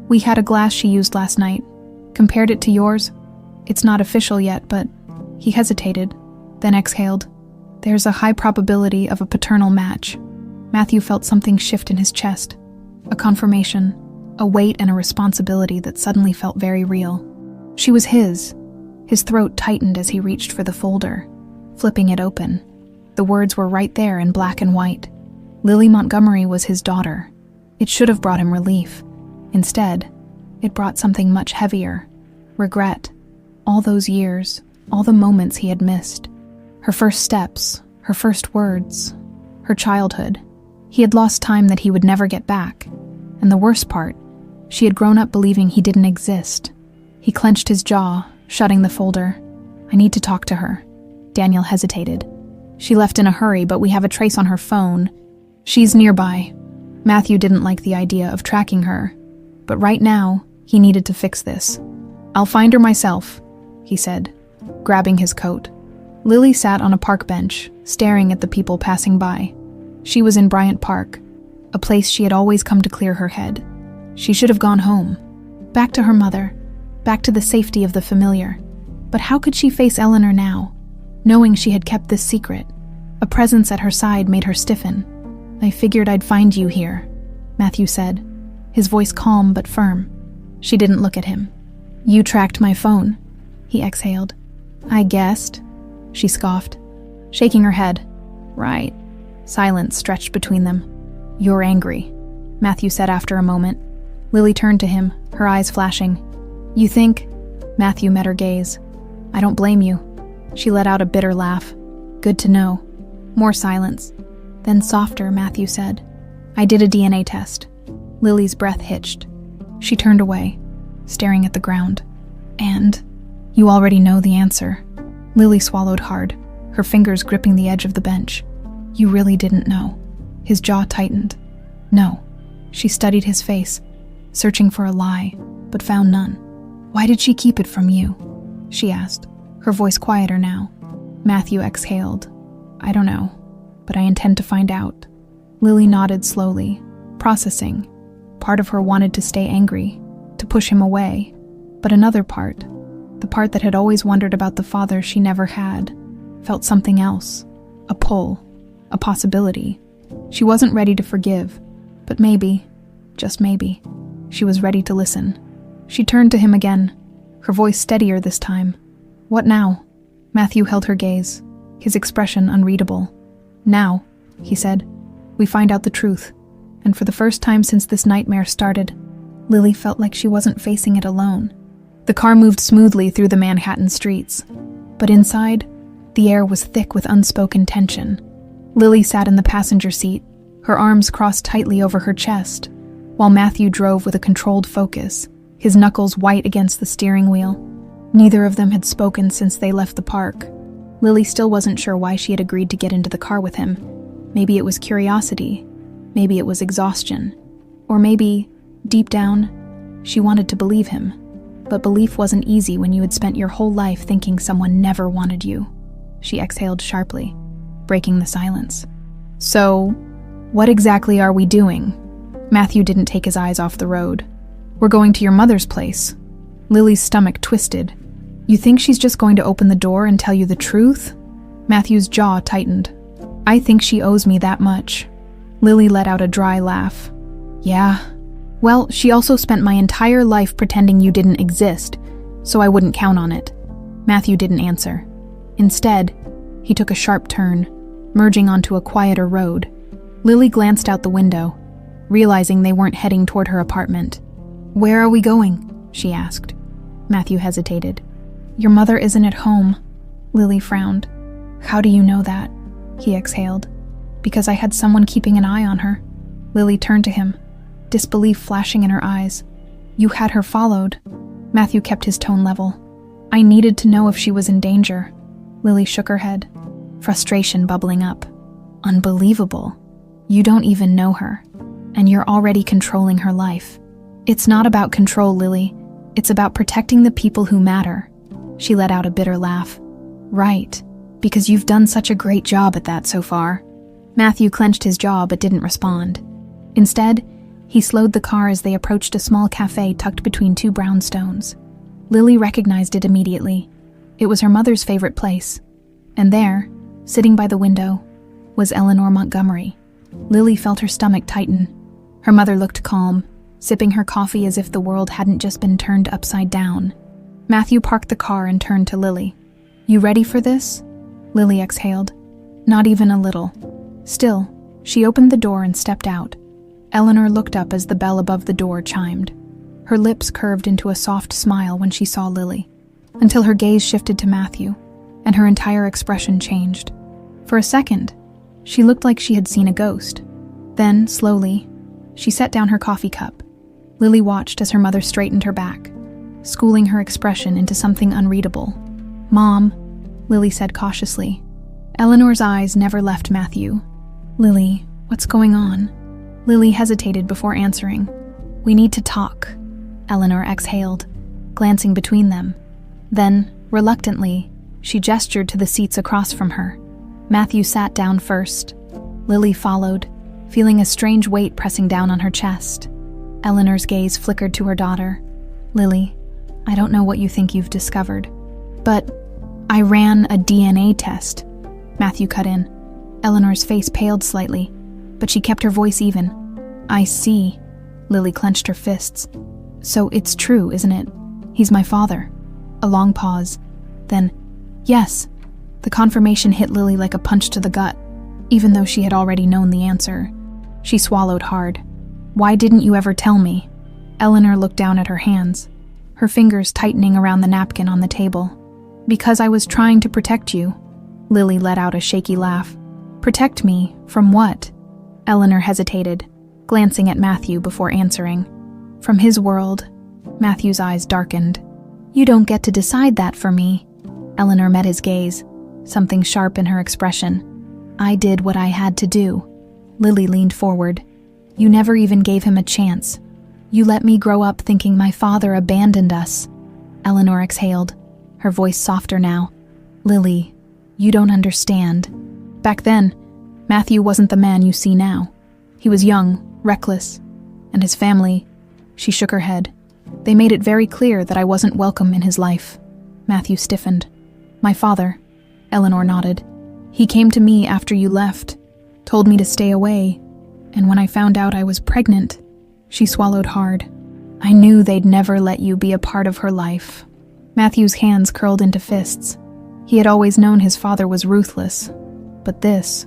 "We had a glass she used last night. Compared it to yours. It's not official yet, but..." He hesitated, then exhaled. "There's a high probability of a paternal match." Matthew felt something shift in his chest. A confirmation, a weight and a responsibility that suddenly felt very real. She was his. His throat tightened as he reached for the folder, flipping it open. The words were right there in black and white. Lily Montgomery was his daughter. It should have brought him relief. Instead, it brought something much heavier. Regret. All those years, all the moments he had missed. Her first steps, her first words, her childhood. He had lost time that he would never get back. And the worst part, she had grown up believing he didn't exist. He clenched his jaw, shutting the folder. "I need to talk to her." Daniel hesitated. "She left in a hurry, but we have a trace on her phone. She's nearby." Matthew didn't like the idea of tracking her, but right now, he needed to fix this. "I'll find her myself," he said, grabbing his coat. Lily sat on a park bench, staring at the people passing by. She was in Bryant Park, a place she had always come to clear her head. She should have gone home, back to her mother, back to the safety of the familiar. But how could she face Eleanor now, knowing she had kept this secret? A presence at her side made her stiffen. "I figured I'd find you here," Matthew said, his voice calm but firm. She didn't look at him. "You tracked my phone," he exhaled. "I guessed," she scoffed, shaking her head. "Right." Silence stretched between them. "You're angry," Matthew said after a moment. Lily turned to him, her eyes flashing. "You think..." Matthew met her gaze. I don't blame you. She let out a bitter laugh. Good to know. More silence. Then softer, Matthew said. I did a DNA test. Lily's breath hitched. She turned away, staring at the ground. And you already know the answer. Lily swallowed hard, her fingers gripping the edge of the bench. You really didn't know. His jaw tightened. No. She studied his face, searching for a lie, but found none. Why did she keep it from you? She asked, her voice quieter now. Matthew exhaled. I don't know, but I intend to find out. Lily nodded slowly, processing. Part of her wanted to stay angry, to push him away, but another part, the part that had always wondered about the father she never had, felt something else, a pull, a possibility. She wasn't ready to forgive, but maybe, just maybe, she was ready to listen. She turned to him again, her voice steadier this time. What now? Matthew held her gaze, his expression unreadable. Now, he said, we find out the truth. And for the first time since this nightmare started, Lily felt like she wasn't facing it alone. The car moved smoothly through the Manhattan streets, but inside, the air was thick with unspoken tension. Lily sat in the passenger seat, her arms crossed tightly over her chest, while Matthew drove with a controlled focus, his knuckles white against the steering wheel. Neither of them had spoken since they left the park. Lily still wasn't sure why she had agreed to get into the car with him. Maybe it was curiosity, maybe it was exhaustion, or maybe, deep down, she wanted to believe him. But belief wasn't easy when you had spent your whole life thinking someone never wanted you. She exhaled sharply, breaking the silence. So, what exactly are we doing? Matthew didn't take his eyes off the road. We're going to your mother's place. Lily's stomach twisted. You think she's just going to open the door and tell you the truth? Matthew's jaw tightened. I think she owes me that much. Lily let out a dry laugh. Yeah. Well, she also spent my entire life pretending you didn't exist, so I wouldn't count on it. Matthew didn't answer. Instead, he took a sharp turn, merging onto a quieter road. Lily glanced out the window, realizing they weren't heading toward her apartment. Where are we going? She asked. Matthew hesitated. Your mother isn't at home. Lily frowned. How do you know that? He exhaled. Because I had someone keeping an eye on her. Lily turned to him, disbelief flashing in her eyes. You had her followed. Matthew kept his tone level. I needed to know if she was in danger. Lily shook her head, frustration bubbling up. Unbelievable. You don't even know her, and you're already controlling her life. It's not about control, Lily. It's about protecting the people who matter. She let out a bitter laugh. Right, because you've done such a great job at that so far. Matthew clenched his jaw but didn't respond. Instead, he slowed the car as they approached a small cafe tucked between two brownstones. Lily recognized it immediately. It was her mother's favorite place. And there, sitting by the window, was Eleanor Montgomery. Lily felt her stomach tighten. Her mother looked calm, sipping her coffee as if the world hadn't just been turned upside down. Matthew parked the car and turned to Lily. You ready for this? Lily exhaled. Not even a little. Still, she opened the door and stepped out. Eleanor looked up as the bell above the door chimed. Her lips curved into a soft smile when she saw Lily, until her gaze shifted to Matthew, and her entire expression changed. For a second, she looked like she had seen a ghost. Then, slowly, she set down her coffee cup. Lily watched as her mother straightened her back, schooling her expression into something unreadable. Mom, Lily said cautiously. Eleanor's eyes never left Matthew. Lily, what's going on? Lily hesitated before answering. We need to talk, Eleanor exhaled, glancing between them. Then, reluctantly, she gestured to the seats across from her. Matthew sat down first. Lily followed, feeling a strange weight pressing down on her chest. Eleanor's gaze flickered to her daughter. Lily, I don't know what you think you've discovered, but I ran a DNA test. Matthew cut in. Eleanor's face paled slightly, but she kept her voice even. I see. Lily clenched her fists. So it's true, isn't it? He's my father. A long pause. Then, yes. The confirmation hit Lily like a punch to the gut, even though she had already known the answer. She swallowed hard. Why didn't you ever tell me? Eleanor looked down at her hands, her fingers tightening around the napkin on the table. Because I was trying to protect you. Lily let out a shaky laugh. Protect me from what? Eleanor hesitated, glancing at Matthew before answering. From his world. Matthew's eyes darkened. You don't get to decide that for me. Eleanor met his gaze, something sharp in her expression. I did what I had to do. Lily leaned forward. You never even gave him a chance. You let me grow up thinking my father abandoned us. Eleanor exhaled, her voice softer now. Lily, you don't understand. Back then, Matthew wasn't the man you see now. He was young, reckless, and his family. She shook her head. They made it very clear that I wasn't welcome in his life. Matthew stiffened. My father, Eleanor nodded. He came to me after you left, told me to stay away, and when I found out I was pregnant, she swallowed hard. I knew they'd never let you be a part of her life. Matthew's hands curled into fists. He had always known his father was ruthless. But this,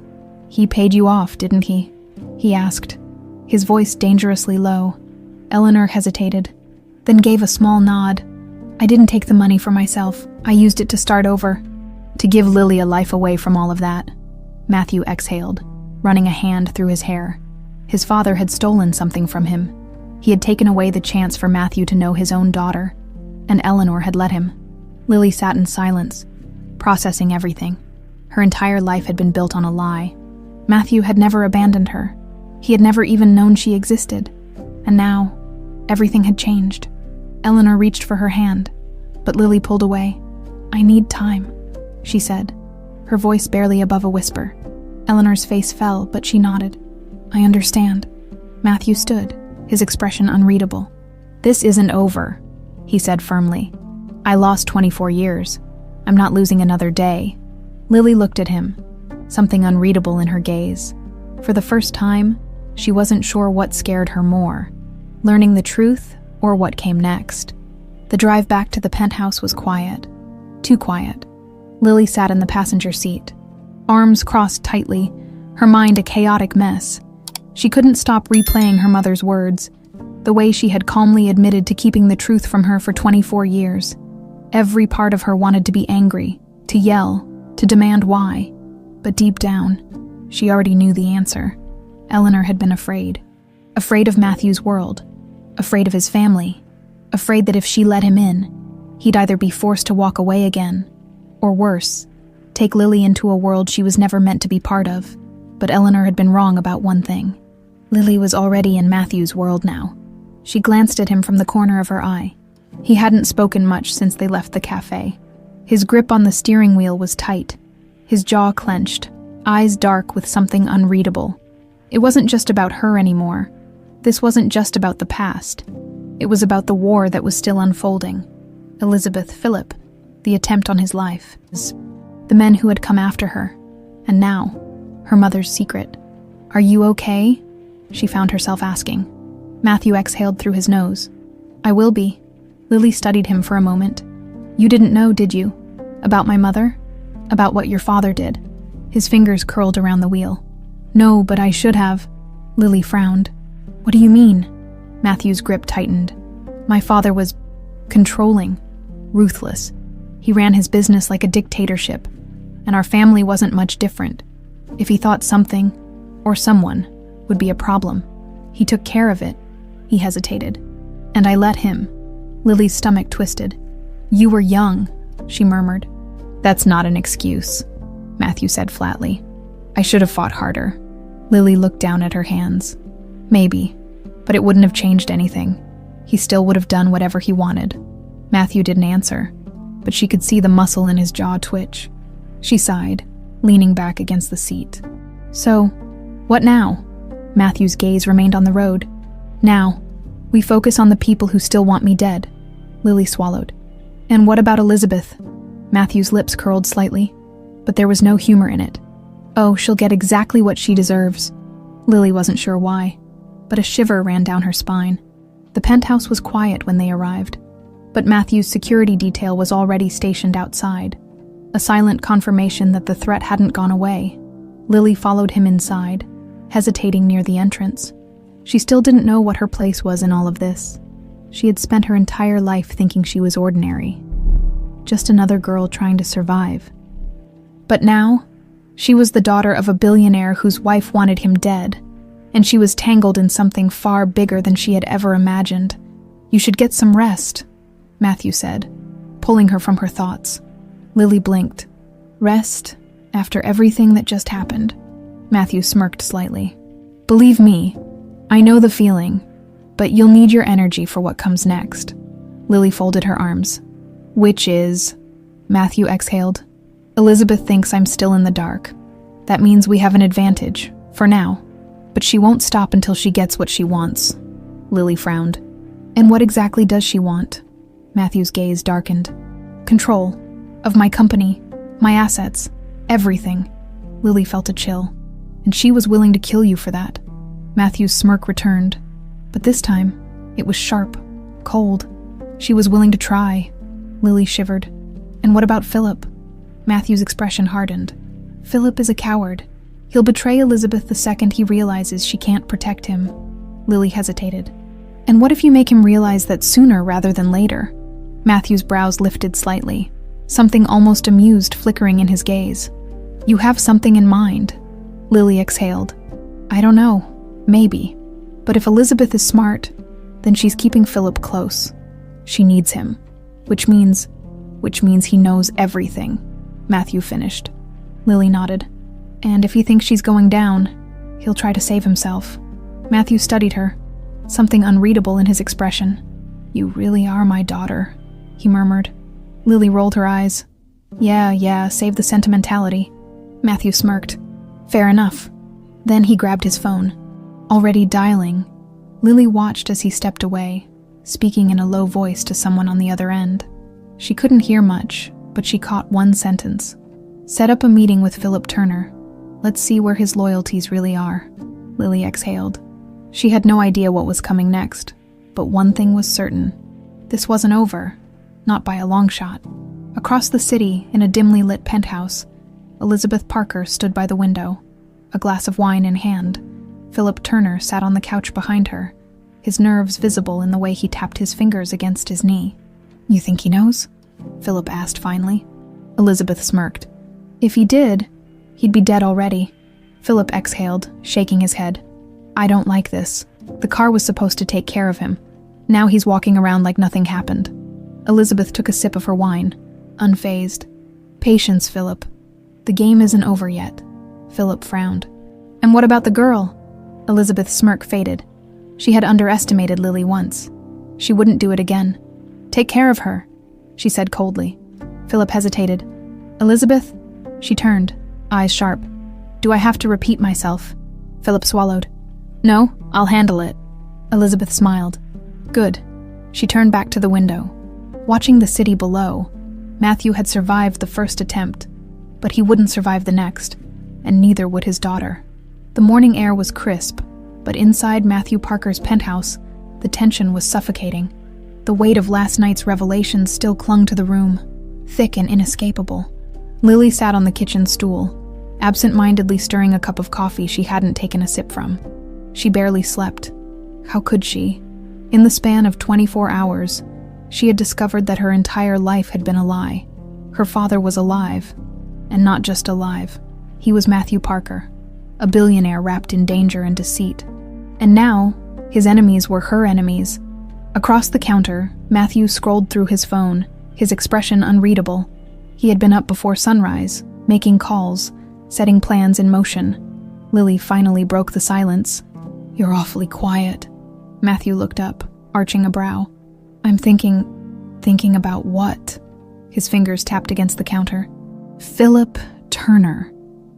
he paid you off, didn't he? He asked, his voice dangerously low. Eleanor hesitated, then gave a small nod. I didn't take the money for myself. I used it to start over, to give Lily a life away from all of that. Matthew exhaled, running a hand through his hair. His father had stolen something from him. He had taken away the chance for Matthew to know his own daughter, and Eleanor had let him. Lily sat in silence, processing everything. Her entire life had been built on a lie. Matthew had never abandoned her. He had never even known she existed. And now, everything had changed. Eleanor reached for her hand, but Lily pulled away. I need time, she said, her voice barely above a whisper. Eleanor's face fell, but she nodded. I understand. Matthew stood, his expression unreadable. This isn't over, he said firmly. I lost 24 years. I'm not losing another day. Lily looked at him, something unreadable in her gaze. For the first time, she wasn't sure what scared her more, learning the truth or what came next. The drive back to the penthouse was quiet. Too quiet. Lily sat in the passenger seat, arms crossed tightly, her mind a chaotic mess. She couldn't stop replaying her mother's words, the way she had calmly admitted to keeping the truth from her for 24 years. Every part of her wanted to be angry, to yell, to demand why. But deep down, she already knew the answer. Eleanor had been afraid. Afraid of Matthew's world. Afraid of his family. Afraid that if she let him in, he'd either be forced to walk away again, or worse, take Lily into a world she was never meant to be part of. But Eleanor had been wrong about one thing. Lily was already in Matthew's world now. She glanced at him from the corner of her eye. He hadn't spoken much since they left the cafe. His grip on the steering wheel was tight, his jaw clenched, eyes dark with something unreadable. It wasn't just about her anymore. This wasn't just about the past. It was about the war that was still unfolding. Elizabeth, Philip, the attempt on his life, the men who had come after her, and now, her mother's secret. Are you okay? She found herself asking. Matthew exhaled through his nose. I will be. Lily studied him for a moment. You didn't know, did you? About my mother? About what your father did? His fingers curled around the wheel. No, but I should have. Lily frowned. What do you mean? Matthew's grip tightened. My father was controlling, ruthless. He ran his business like a dictatorship, and our family wasn't much different. If he thought something, or someone, would be a problem, he took care of it. He hesitated. And I let him. Lily's stomach twisted. You were young, she murmured. That's not an excuse, Matthew said flatly. I should have fought harder. Lily looked down at her hands. Maybe, but it wouldn't have changed anything. He still would have done whatever he wanted. Matthew didn't answer, but she could see the muscle in his jaw twitch. She sighed, leaning back against the seat. So, what now? Matthew's gaze remained on the road. Now, we focus on the people who still want me dead. Lily swallowed. And what about Elizabeth? Matthew's lips curled slightly, but there was no humor in it. Oh, she'll get exactly what she deserves. Lily wasn't sure why, but a shiver ran down her spine. The penthouse was quiet when they arrived, but Matthew's security detail was already stationed outside, a silent confirmation that the threat hadn't gone away. Lily followed him inside, hesitating near the entrance. She still didn't know what her place was in all of this. She had spent her entire life thinking she was ordinary. just another girl trying to survive. But now, she was the daughter of a billionaire whose wife wanted him dead, and she was tangled in something far bigger than she had ever imagined. "You should get some rest," Matthew said, pulling her from her thoughts. Lily blinked. "Rest? After everything that just happened?" Matthew smirked slightly. "Believe me, I know the feeling, but you'll need your energy for what comes next." Lily folded her arms. "Which is?" Matthew exhaled. "Elizabeth thinks I'm still in the dark. That means we have an advantage, for now. But she won't stop until she gets what she wants." Lily frowned. "And what exactly does she want?" Matthew's gaze darkened. "Control. Of my company, my assets, everything." Lily felt a chill. "And she was willing to kill you for that." Matthew's smirk returned. But this time, it was sharp, cold. "She was willing to try." Lily shivered. "And what about Philip?" Matthew's expression hardened. "Philip is a coward. He'll betray Elizabeth the second he realizes she can't protect him." Lily hesitated. "And what if you make him realize that sooner rather than later?" Matthew's brows lifted slightly, something almost amused flickering in his gaze. "You have something in mind." Lily exhaled. "I don't know. Maybe. But if Elizabeth is smart, then she's keeping Philip close. She needs him. Which means he knows everything," Matthew finished. Lily nodded. "And if he thinks she's going down, he'll try to save himself." Matthew studied her, something unreadable in his expression. "You really are my daughter," he murmured. Lily rolled her eyes. Yeah, save the sentimentality." Matthew smirked. "Fair enough." Then he grabbed his phone. Already dialing, Lily watched as he stepped away, speaking in a low voice to someone on the other end. She couldn't hear much, but she caught one sentence. "Set up a meeting with Philip Turner. Let's see where his loyalties really are." Lily exhaled. She had no idea what was coming next, but one thing was certain. This wasn't over, not by a long shot. Across the city, in a dimly lit penthouse, Elizabeth Parker stood by the window, a glass of wine in hand. Philip Turner sat on the couch behind her, his nerves visible in the way he tapped his fingers against his knee. "You think he knows?" Philip asked finally. Elizabeth smirked. "If he did, he'd be dead already." Philip exhaled, shaking his head. "I don't like this. The car was supposed to take care of him. Now he's walking around like nothing happened." Elizabeth took a sip of her wine, unfazed. "Patience, Philip. The game isn't over yet." Philip frowned. "And what about the girl?" Elizabeth's smirk faded. She had underestimated Lily once. She wouldn't do it again. "Take care of her," she said coldly. Philip hesitated. "Elizabeth?" She turned, eyes sharp. "Do I have to repeat myself?" Philip swallowed. "No, I'll handle it." Elizabeth smiled. "Good." She turned back to the window. Watching the city below, Matthew had survived the first attempt, but he wouldn't survive the next, and neither would his daughter. The morning air was crisp, but inside Matthew Parker's penthouse, the tension was suffocating. The weight of last night's revelations still clung to the room, thick and inescapable. Lily sat on the kitchen stool, absent-mindedly stirring a cup of coffee she hadn't taken a sip from. She barely slept. How could she? In the span of 24 hours, she had discovered that her entire life had been a lie. Her father was alive, and not just alive. He was Matthew Parker, a billionaire wrapped in danger and deceit. And now, his enemies were her enemies. Across the counter, Matthew scrolled through his phone, his expression unreadable. He had been up before sunrise, making calls, setting plans in motion. Lily finally broke the silence. "You're awfully quiet." Matthew looked up, arching a brow. "I'm thinking about what?" His fingers tapped against the counter. "Philip Turner,"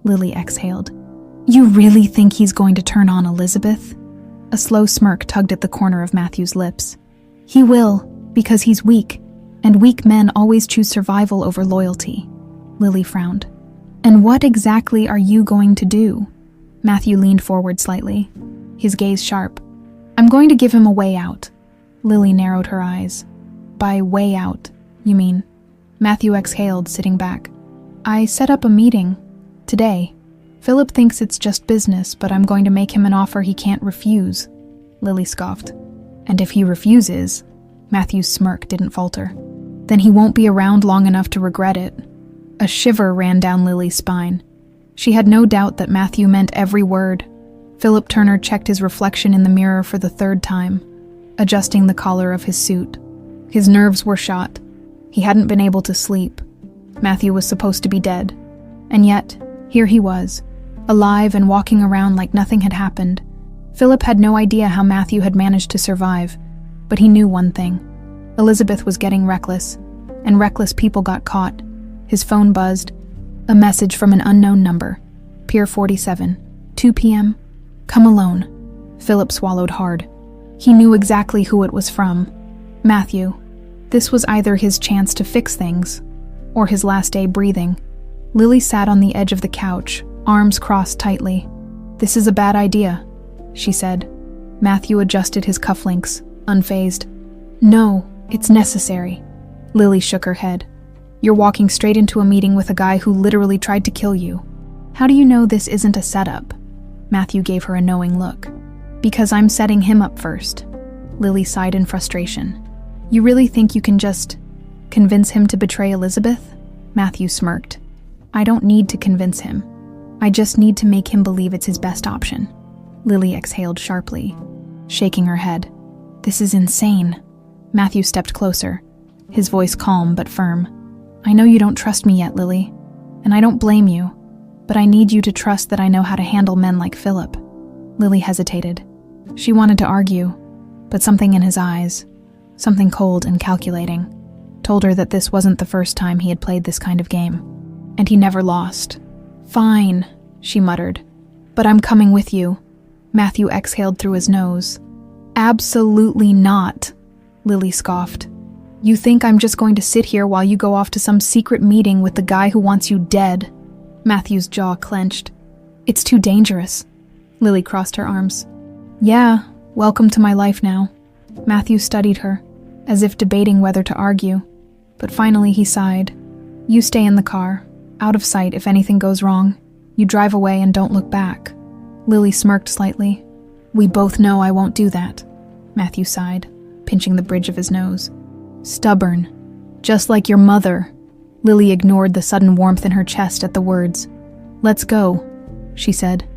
Lily exhaled. "You really think he's going to turn on Elizabeth?" A slow smirk tugged at the corner of Matthew's lips. "He will, because he's weak, and weak men always choose survival over loyalty." Lily frowned. "And what exactly are you going to do?" Matthew leaned forward slightly, his gaze sharp. "I'm going to give him a way out." Lily narrowed her eyes. "By way out, you mean?" Matthew exhaled, sitting back. "I set up a meeting. Today. Philip thinks it's just business, but I'm going to make him an offer he can't refuse." Lily scoffed. "And if he refuses?" Matthew's smirk didn't falter. Then he won't be around long enough to regret it. A shiver ran down Lily's spine. She had no doubt that Matthew meant every word. Philip Turner checked his reflection in the mirror for the third time, adjusting the collar of his suit. His nerves were shot. He hadn't been able to sleep. Matthew was supposed to be dead. And yet, here he was, alive and walking around like nothing had happened. Philip had no idea how Matthew had managed to survive, but he knew one thing. Elizabeth was getting reckless, and reckless people got caught. His phone buzzed. A message from an unknown number. Pier 47, 2 p.m. Come alone. Philip swallowed hard. He knew exactly who it was from. Matthew. This was either his chance to fix things, or his last day breathing. Lily sat on the edge of the couch, arms crossed tightly. This is a bad idea, she said. Matthew adjusted his cufflinks, unfazed. No, it's necessary. Lily shook her head. You're walking straight into a meeting with a guy who literally tried to kill you. How do you know this isn't a setup? Matthew gave her a knowing look. Because I'm setting him up first. Lily sighed in frustration. You really think you can just convince him to betray Elizabeth? Matthew smirked. I don't need to convince him. I just need to make him believe it's his best option. Lily exhaled sharply, shaking her head. This is insane. Matthew stepped closer, his voice calm but firm. I know you don't trust me yet, Lily, and I don't blame you, but I need you to trust that I know how to handle men like Philip. Lily hesitated. She wanted to argue, but something in his eyes, something cold and calculating, told her that this wasn't the first time he had played this kind of game, and he never lost. Fine, she muttered, but I'm coming with you. Matthew exhaled through his nose. Absolutely not, Lily scoffed. You think I'm just going to sit here while you go off to some secret meeting with the guy who wants you dead? Matthew's jaw clenched. It's too dangerous. Lily crossed her arms. Yeah, welcome to my life now. Matthew studied her, as if debating whether to argue, but finally he sighed. You stay in the car, out of sight if anything goes wrong. You drive away and don't look back. Lily smirked slightly. We both know I won't do that. Matthew sighed, pinching the bridge of his nose. Stubborn. Just like your mother. Lily ignored the sudden warmth in her chest at the words. Let's go, she said.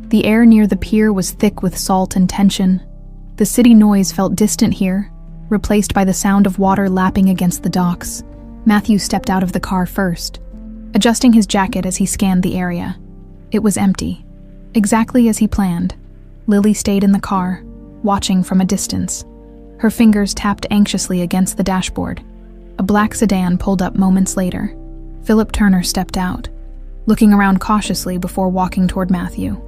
The air near the pier was thick with salt and tension. The city noise felt distant here, replaced by the sound of water lapping against the docks. Matthew stepped out of the car first, adjusting his jacket as he scanned the area. It was empty, exactly as he planned. Lily stayed in the car, watching from a distance. Her fingers tapped anxiously against the dashboard. A black sedan pulled up moments later. Philip Turner stepped out, looking around cautiously before walking toward Matthew.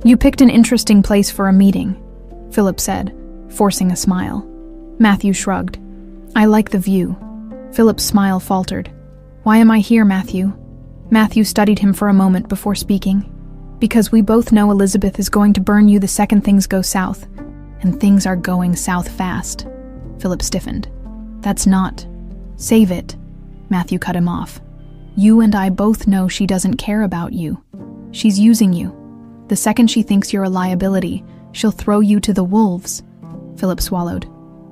You picked an interesting place for a meeting, Philip said, forcing a smile. Matthew shrugged. I like the view. Philip's smile faltered. Why am I here, Matthew? Matthew studied him for a moment before speaking. Because we both know Elizabeth is going to burn you the second things go south. And things are going south fast. Philip stiffened. That's not. Save it. Matthew cut him off. You and I both know she doesn't care about you. She's using you. The second she thinks you're a liability, she'll throw you to the wolves. Philip swallowed.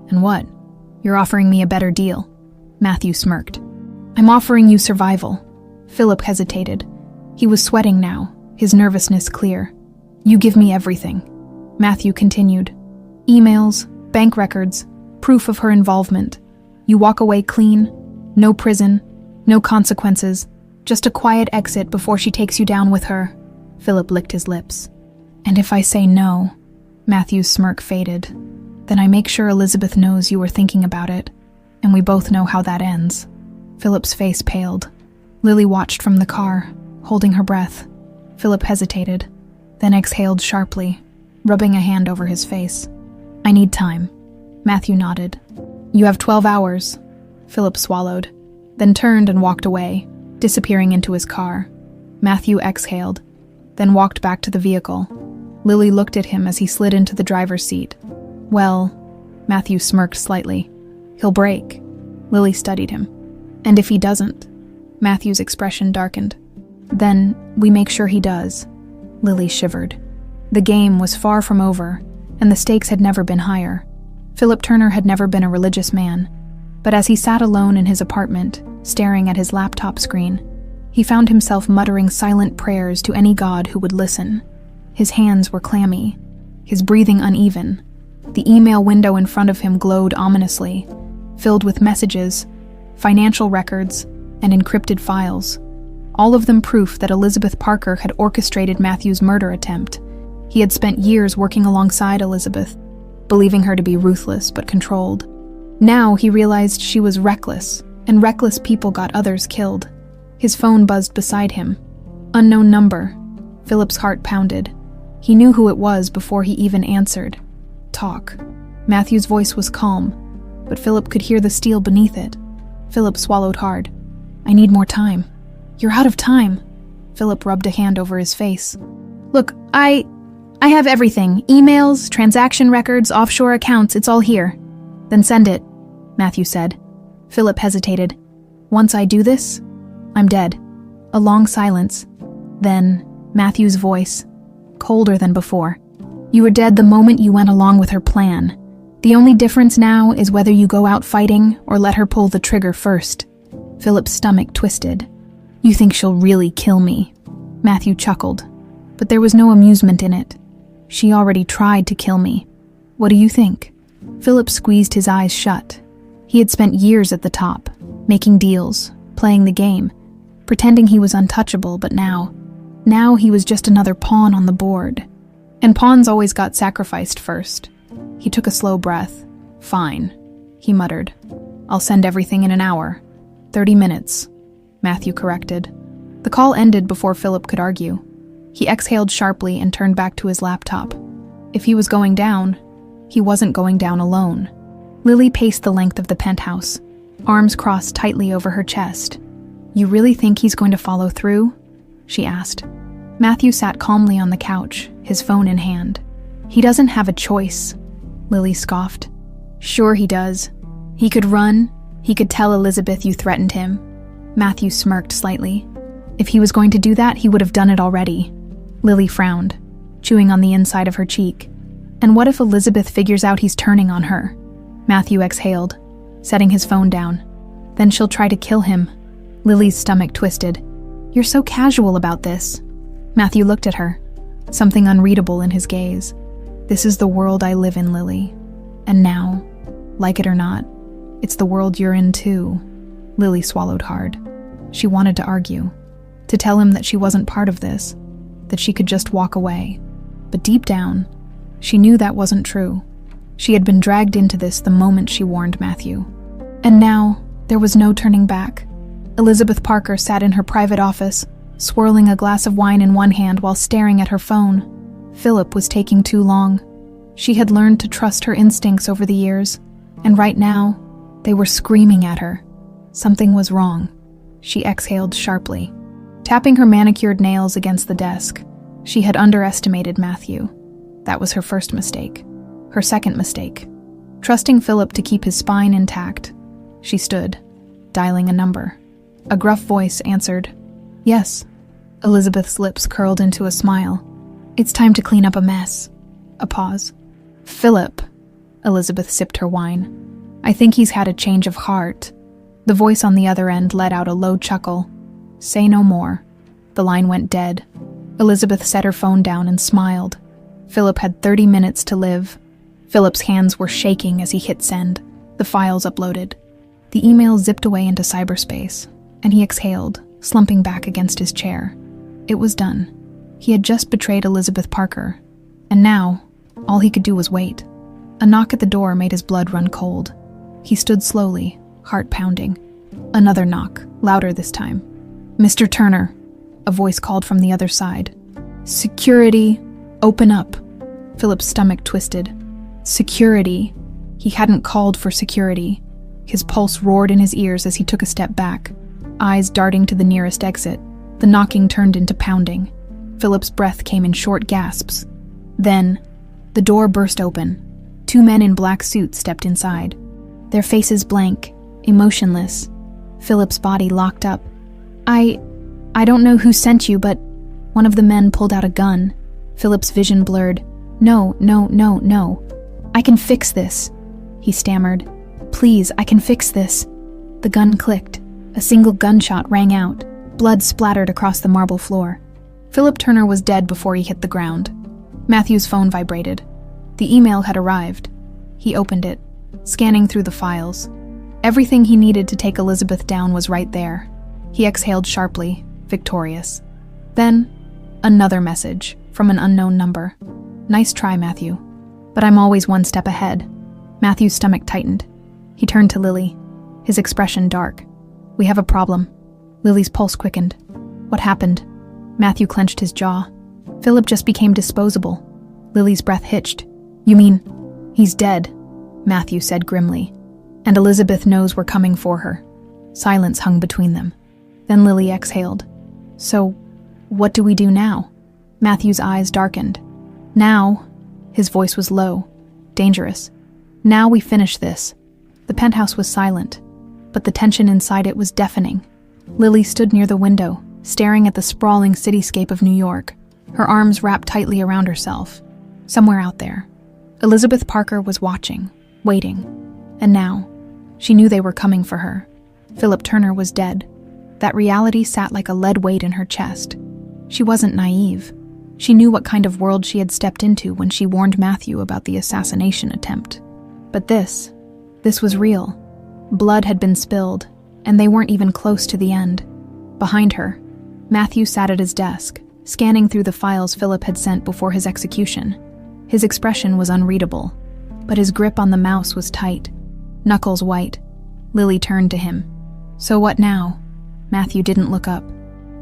And what? You're offering me a better deal. Matthew smirked. I'm offering you survival. Philip hesitated. He was sweating now, his nervousness clear. You give me everything. Matthew continued. Emails, bank records, proof of her involvement. You walk away clean, no prison, no consequences, just a quiet exit before she takes you down with her. Philip licked his lips. And if I say no, Matthew's smirk faded, then I make sure Elizabeth knows you were thinking about it, and we both know how that ends. Philip's face paled. Lily watched from the car, holding her breath. Philip hesitated, then exhaled sharply, rubbing a hand over his face. I need time. Matthew nodded. You have 12 hours. Philip swallowed, then turned and walked away, disappearing into his car. Matthew exhaled, then walked back to the vehicle. Lily looked at him as he slid into the driver's seat. Well, Matthew smirked slightly. He'll break. Lily studied him. And if he doesn't? Matthew's expression darkened. Then we make sure he does. Lily shivered. The game was far from over, and the stakes had never been higher. Philip Turner had never been a religious man, But as he sat alone in his apartment, staring at his laptop screen, he found himself muttering silent prayers to any god who would listen. His hands were clammy, his breathing uneven. The email window in front of him glowed ominously, filled with messages, financial records, and encrypted files. All of them proof that Elizabeth Parker had orchestrated Matthew's murder attempt. He had spent years working alongside Elizabeth, believing her to be ruthless but controlled. Now he realized she was reckless, and reckless people got others killed. His phone buzzed beside him. Unknown number. Philip's heart pounded. He knew who it was before he even answered. Talk. Matthew's voice was calm, but Philip could hear the steel beneath it. Philip swallowed hard. I need more time. You're out of time. Philip rubbed a hand over his face. Look, I have everything. Emails, transaction records, offshore accounts, it's all here. Then send it, Matthew said. Philip hesitated. Once I do this, I'm dead. A long silence. Then, Matthew's voice, colder than before. You were dead the moment you went along with her plan. The only difference now is whether you go out fighting or let her pull the trigger first. Philip's stomach twisted. You think she'll really kill me? Matthew chuckled, but there was no amusement in it. She already tried to kill me. What do you think? Philip squeezed his eyes shut. He had spent years at the top, making deals, playing the game, pretending he was untouchable, but now he was just another pawn on the board. And pawns always got sacrificed first. He took a slow breath. Fine, he muttered. I'll send everything in an hour. 30 minutes, Matthew corrected. The call ended before Philip could argue. He exhaled sharply and turned back to his laptop. If he was going down, he wasn't going down alone. Lily paced the length of the penthouse, arms crossed tightly over her chest. You really think he's going to follow through? She asked. Matthew sat calmly on the couch, his phone in hand. He doesn't have a choice, Lily scoffed. Sure he does. He could run. He could tell Elizabeth you threatened him. Matthew smirked slightly. If he was going to do that, he would have done it already. Lily frowned, chewing on the inside of her cheek. And what if Elizabeth figures out he's turning on her? Matthew exhaled, setting his phone down. Then she'll try to kill him. Lily's stomach twisted. You're so casual about this. Matthew looked at her, something unreadable in his gaze. This is the world I live in, Lily. And now, like it or not, it's the world you're in too. Lily swallowed hard. She wanted to argue, to tell him that she wasn't part of this, that she could just walk away. But deep down, she knew that wasn't true. She had been dragged into this the moment she warned Matthew. And now, there was no turning back. Elizabeth Parker sat in her private office, swirling a glass of wine in one hand while staring at her phone. Philip was taking too long. She had learned to trust her instincts over the years, and right now, they were screaming at her. Something was wrong. She exhaled sharply. Tapping her manicured nails against the desk, she had underestimated Matthew. That was her first mistake. Her second mistake. Trusting Philip to keep his spine intact, she stood, dialing a number. A gruff voice answered. Yes. Elizabeth's lips curled into a smile. It's time to clean up a mess. A pause. Philip. Elizabeth sipped her wine. I think he's had a change of heart. The voice on the other end let out a low chuckle. Say no more. The line went dead. Elizabeth set her phone down and smiled. Philip had 30 minutes to live. Philip's hands were shaking as he hit send. The files uploaded. The email zipped away into cyberspace, and he exhaled, slumping back against his chair. It was done. He had just betrayed Elizabeth Parker, and now, all he could do was wait. A knock at the door made his blood run cold. He stood slowly, heart pounding. Another knock, louder this time. Mr. Turner, a voice called from the other side. Security, open up. Philip's stomach twisted. Security. He hadn't called for security. His pulse roared in his ears as he took a step back, eyes darting to the nearest exit. The knocking turned into pounding. Philip's breath came in short gasps. Then, the door burst open. 2 men in black suits stepped inside. Their faces blank, emotionless. Philip's body locked up. I don't know who sent you, but one of the men pulled out a gun. Philip's vision blurred. No. I can fix this, he stammered. Please, I can fix this." The gun clicked. A single gunshot rang out. Blood splattered across the marble floor. Philip Turner was dead before he hit the ground. Matthew's phone vibrated. The email had arrived. He opened it, scanning through the files. Everything he needed to take Elizabeth down was right there. He exhaled sharply, victorious. Then, another message from an unknown number. "Nice try, Matthew. But I'm always one step ahead." Matthew's stomach tightened. He turned to Lily, his expression dark. "We have a problem." Lily's pulse quickened. "What happened?" Matthew clenched his jaw. "Philip just became disposable." Lily's breath hitched. "You mean, he's dead?" Matthew said grimly. "And Elizabeth knows we're coming for her." Silence hung between them. Then Lily exhaled. "So, what do we do now?" Matthew's eyes darkened. "Now," his voice was low, dangerous. "Now we finish this." The penthouse was silent, but the tension inside it was deafening. Lily stood near the window, staring at the sprawling cityscape of New York, her arms wrapped tightly around herself. Somewhere out there, Elizabeth Parker was watching, waiting. And now, she knew they were coming for her. Philip Turner was dead. That reality sat like a lead weight in her chest. She wasn't naive. She knew what kind of world she had stepped into when she warned Matthew about the assassination attempt. But this was real. Blood had been spilled, and they weren't even close to the end. Behind her, Matthew sat at his desk, scanning through the files Philip had sent before his execution. His expression was unreadable, but his grip on the mouse was tight, knuckles white. Lily turned to him. "So what now?" Matthew didn't look up.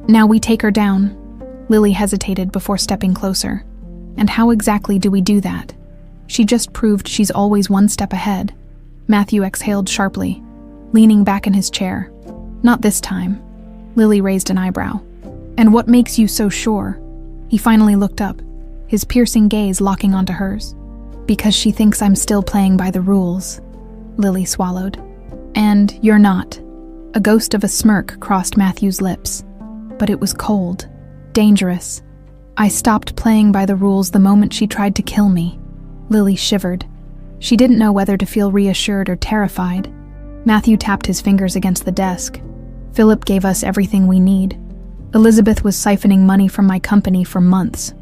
"Now we take her down." Lily hesitated before stepping closer. "And how exactly do we do that?" She just proved she's always one step ahead. Matthew exhaled sharply, leaning back in his chair. "Not this time." Lily raised an eyebrow. "And what makes you so sure?" He finally looked up, his piercing gaze locking onto hers. "Because she thinks I'm still playing by the rules." Lily swallowed. "And you're not." A ghost of a smirk crossed Matthew's lips. But it was cold, dangerous. "I stopped playing by the rules the moment she tried to kill me." Lily shivered. She didn't know whether to feel reassured or terrified. Matthew tapped his fingers against the desk. "Philip gave us everything we need. Elizabeth was siphoning money from my company for months,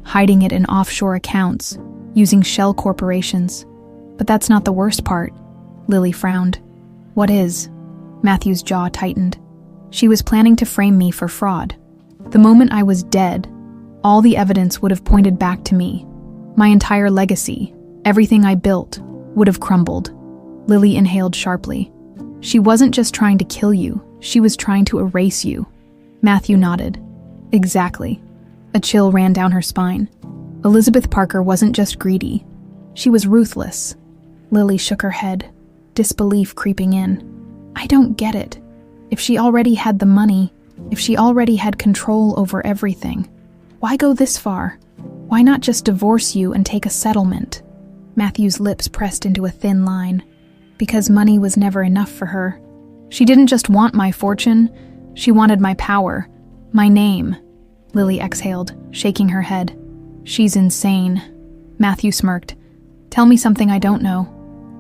hiding it in offshore accounts, using shell corporations. But that's not the worst part." Lily frowned. "What is?" Matthew's jaw tightened. "She was planning to frame me for fraud. The moment I was dead, all the evidence would have pointed back to me. My entire legacy, everything I built, would have crumbled." Lily inhaled sharply. "She wasn't just trying to kill you, she was trying to erase you." Matthew nodded. "Exactly." A chill ran down her spine. Elizabeth Parker wasn't just greedy. She was ruthless. Lily shook her head, disbelief creeping in. "I don't get it. If she already had the money, if she already had control over everything, why go this far? Why not just divorce you and take a settlement?" Matthew's lips pressed into a thin line. "Because money was never enough for her. She didn't just want my fortune, she wanted my power, my name." Lily exhaled, shaking her head. "She's insane." Matthew smirked. "Tell me something I don't know."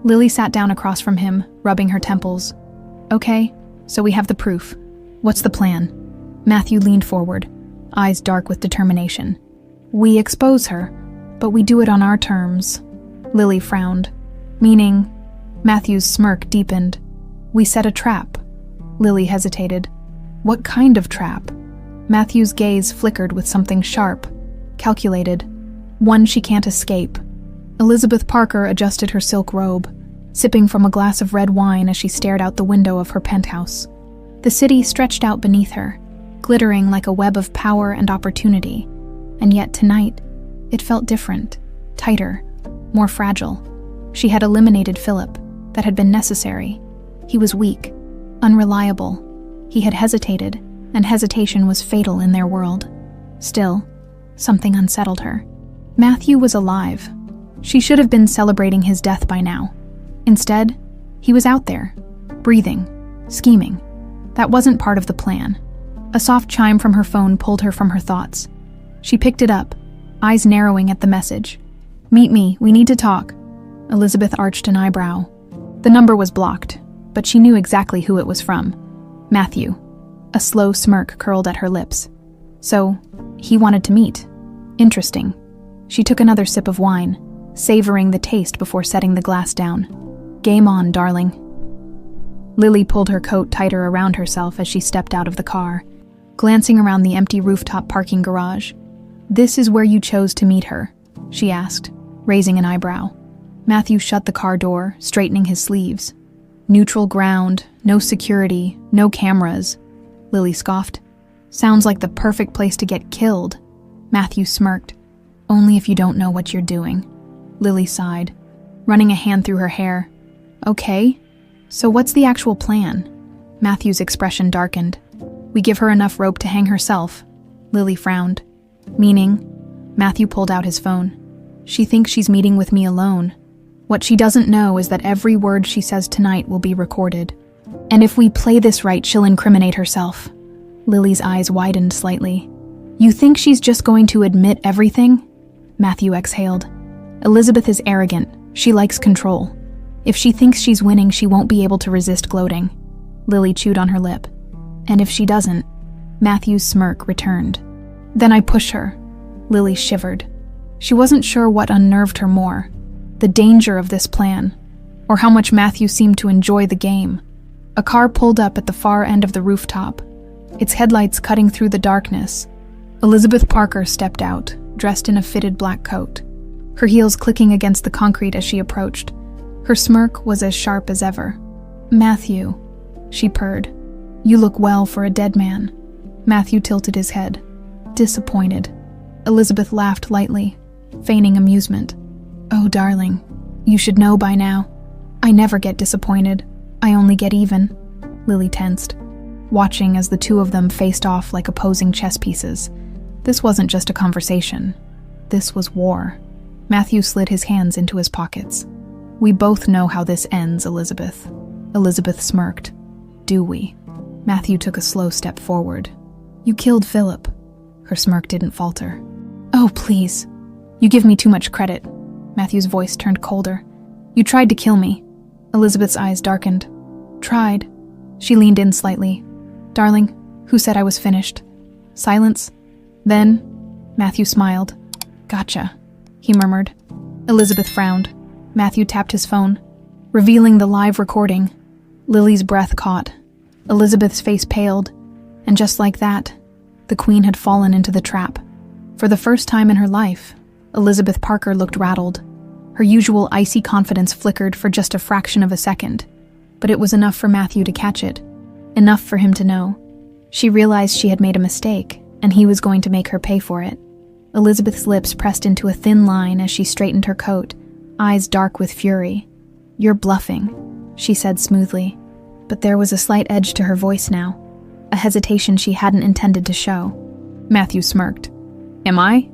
Lily sat down across from him, rubbing her temples. "Okay, so we have the proof. What's the plan?" Matthew leaned forward, eyes dark with determination. "We expose her, but we do it on our terms." Lily frowned. "Meaning?" Matthew's smirk deepened. "We set a trap." Lily hesitated. "What kind of trap?" Matthew's gaze flickered with something sharp, calculated. "One she can't escape." Elizabeth Parker adjusted her silk robe, sipping from a glass of red wine as she stared out the window of her penthouse. The city stretched out beneath her, glittering like a web of power and opportunity. And yet tonight, it felt different, tighter, more fragile. She had eliminated Philip. That had been necessary. He was weak, unreliable. He had hesitated, and hesitation was fatal in their world. Still, something unsettled her. Matthew was alive. She should have been celebrating his death by now. Instead, he was out there, breathing, scheming. That wasn't part of the plan. A soft chime from her phone pulled her from her thoughts. She picked it up, eyes narrowing at the message. "Meet me, we need to talk." Elizabeth arched an eyebrow. The number was blocked, but she knew exactly who it was from. Matthew. A slow smirk curled at her lips. So, he wanted to meet. Interesting. She took another sip of wine, savoring the taste before setting the glass down. Game on, darling. Lily pulled her coat tighter around herself as she stepped out of the car, glancing around the empty rooftop parking garage. "This is where you chose to meet her?" she asked, raising an eyebrow. Matthew shut the car door, straightening his sleeves. "Neutral ground, no security, no cameras," Lily scoffed. "Sounds like the perfect place to get killed." Matthew smirked. "Only if you don't know what you're doing." Lily sighed, running a hand through her hair. "Okay, so what's the actual plan?" Matthew's expression darkened. "We give her enough rope to hang herself." Lily frowned. "Meaning?" Matthew pulled out his phone. "She thinks she's meeting with me alone. What she doesn't know is that every word she says tonight will be recorded. And if we play this right, she'll incriminate herself." Lily's eyes widened slightly. "You think she's just going to admit everything?" Matthew exhaled. "Elizabeth is arrogant. She likes control. If she thinks she's winning, she won't be able to resist gloating." Lily chewed on her lip. "And if she doesn't?" Matthew's smirk returned. "Then I push her." Lily shivered. She wasn't sure what unnerved her more, the danger of this plan, or how much Matthew seemed to enjoy the game. A car pulled up at the far end of the rooftop, its headlights cutting through the darkness. Elizabeth Parker stepped out, dressed in a fitted black coat, her heels clicking against the concrete as she approached. Her smirk was as sharp as ever. "Matthew," she purred. "You look well for a dead man." Matthew tilted his head, disappointed. Elizabeth laughed lightly, feigning amusement. "Oh, darling, you should know by now. I never get disappointed. I only get even." Lily tensed, watching as the two of them faced off like opposing chess pieces. This wasn't just a conversation. This was war. Matthew slid his hands into his pockets. "We both know how this ends, Elizabeth." Elizabeth smirked. "Do we?" Matthew took a slow step forward. "You killed Philip." Her smirk didn't falter. "Oh, please. You give me too much credit." Matthew's voice turned colder. "You tried to kill me." Elizabeth's eyes darkened. "Tried." She leaned in slightly. "Darling, who said I was finished?" Silence. Then, Matthew smiled. "Gotcha," he murmured. Elizabeth frowned. Matthew tapped his phone, revealing the live recording. Lily's breath caught. Elizabeth's face paled, and just like that, the queen had fallen into the trap. For the first time in her life, Elizabeth Parker looked rattled. Her usual icy confidence flickered for just a fraction of a second, but it was enough for Matthew to catch it, enough for him to know. She realized she had made a mistake, and he was going to make her pay for it. Elizabeth's lips pressed into a thin line as she straightened her coat, eyes dark with fury. "You're bluffing," she said smoothly, but there was a slight edge to her voice now, a hesitation she hadn't intended to show. Matthew smirked. "Am I?"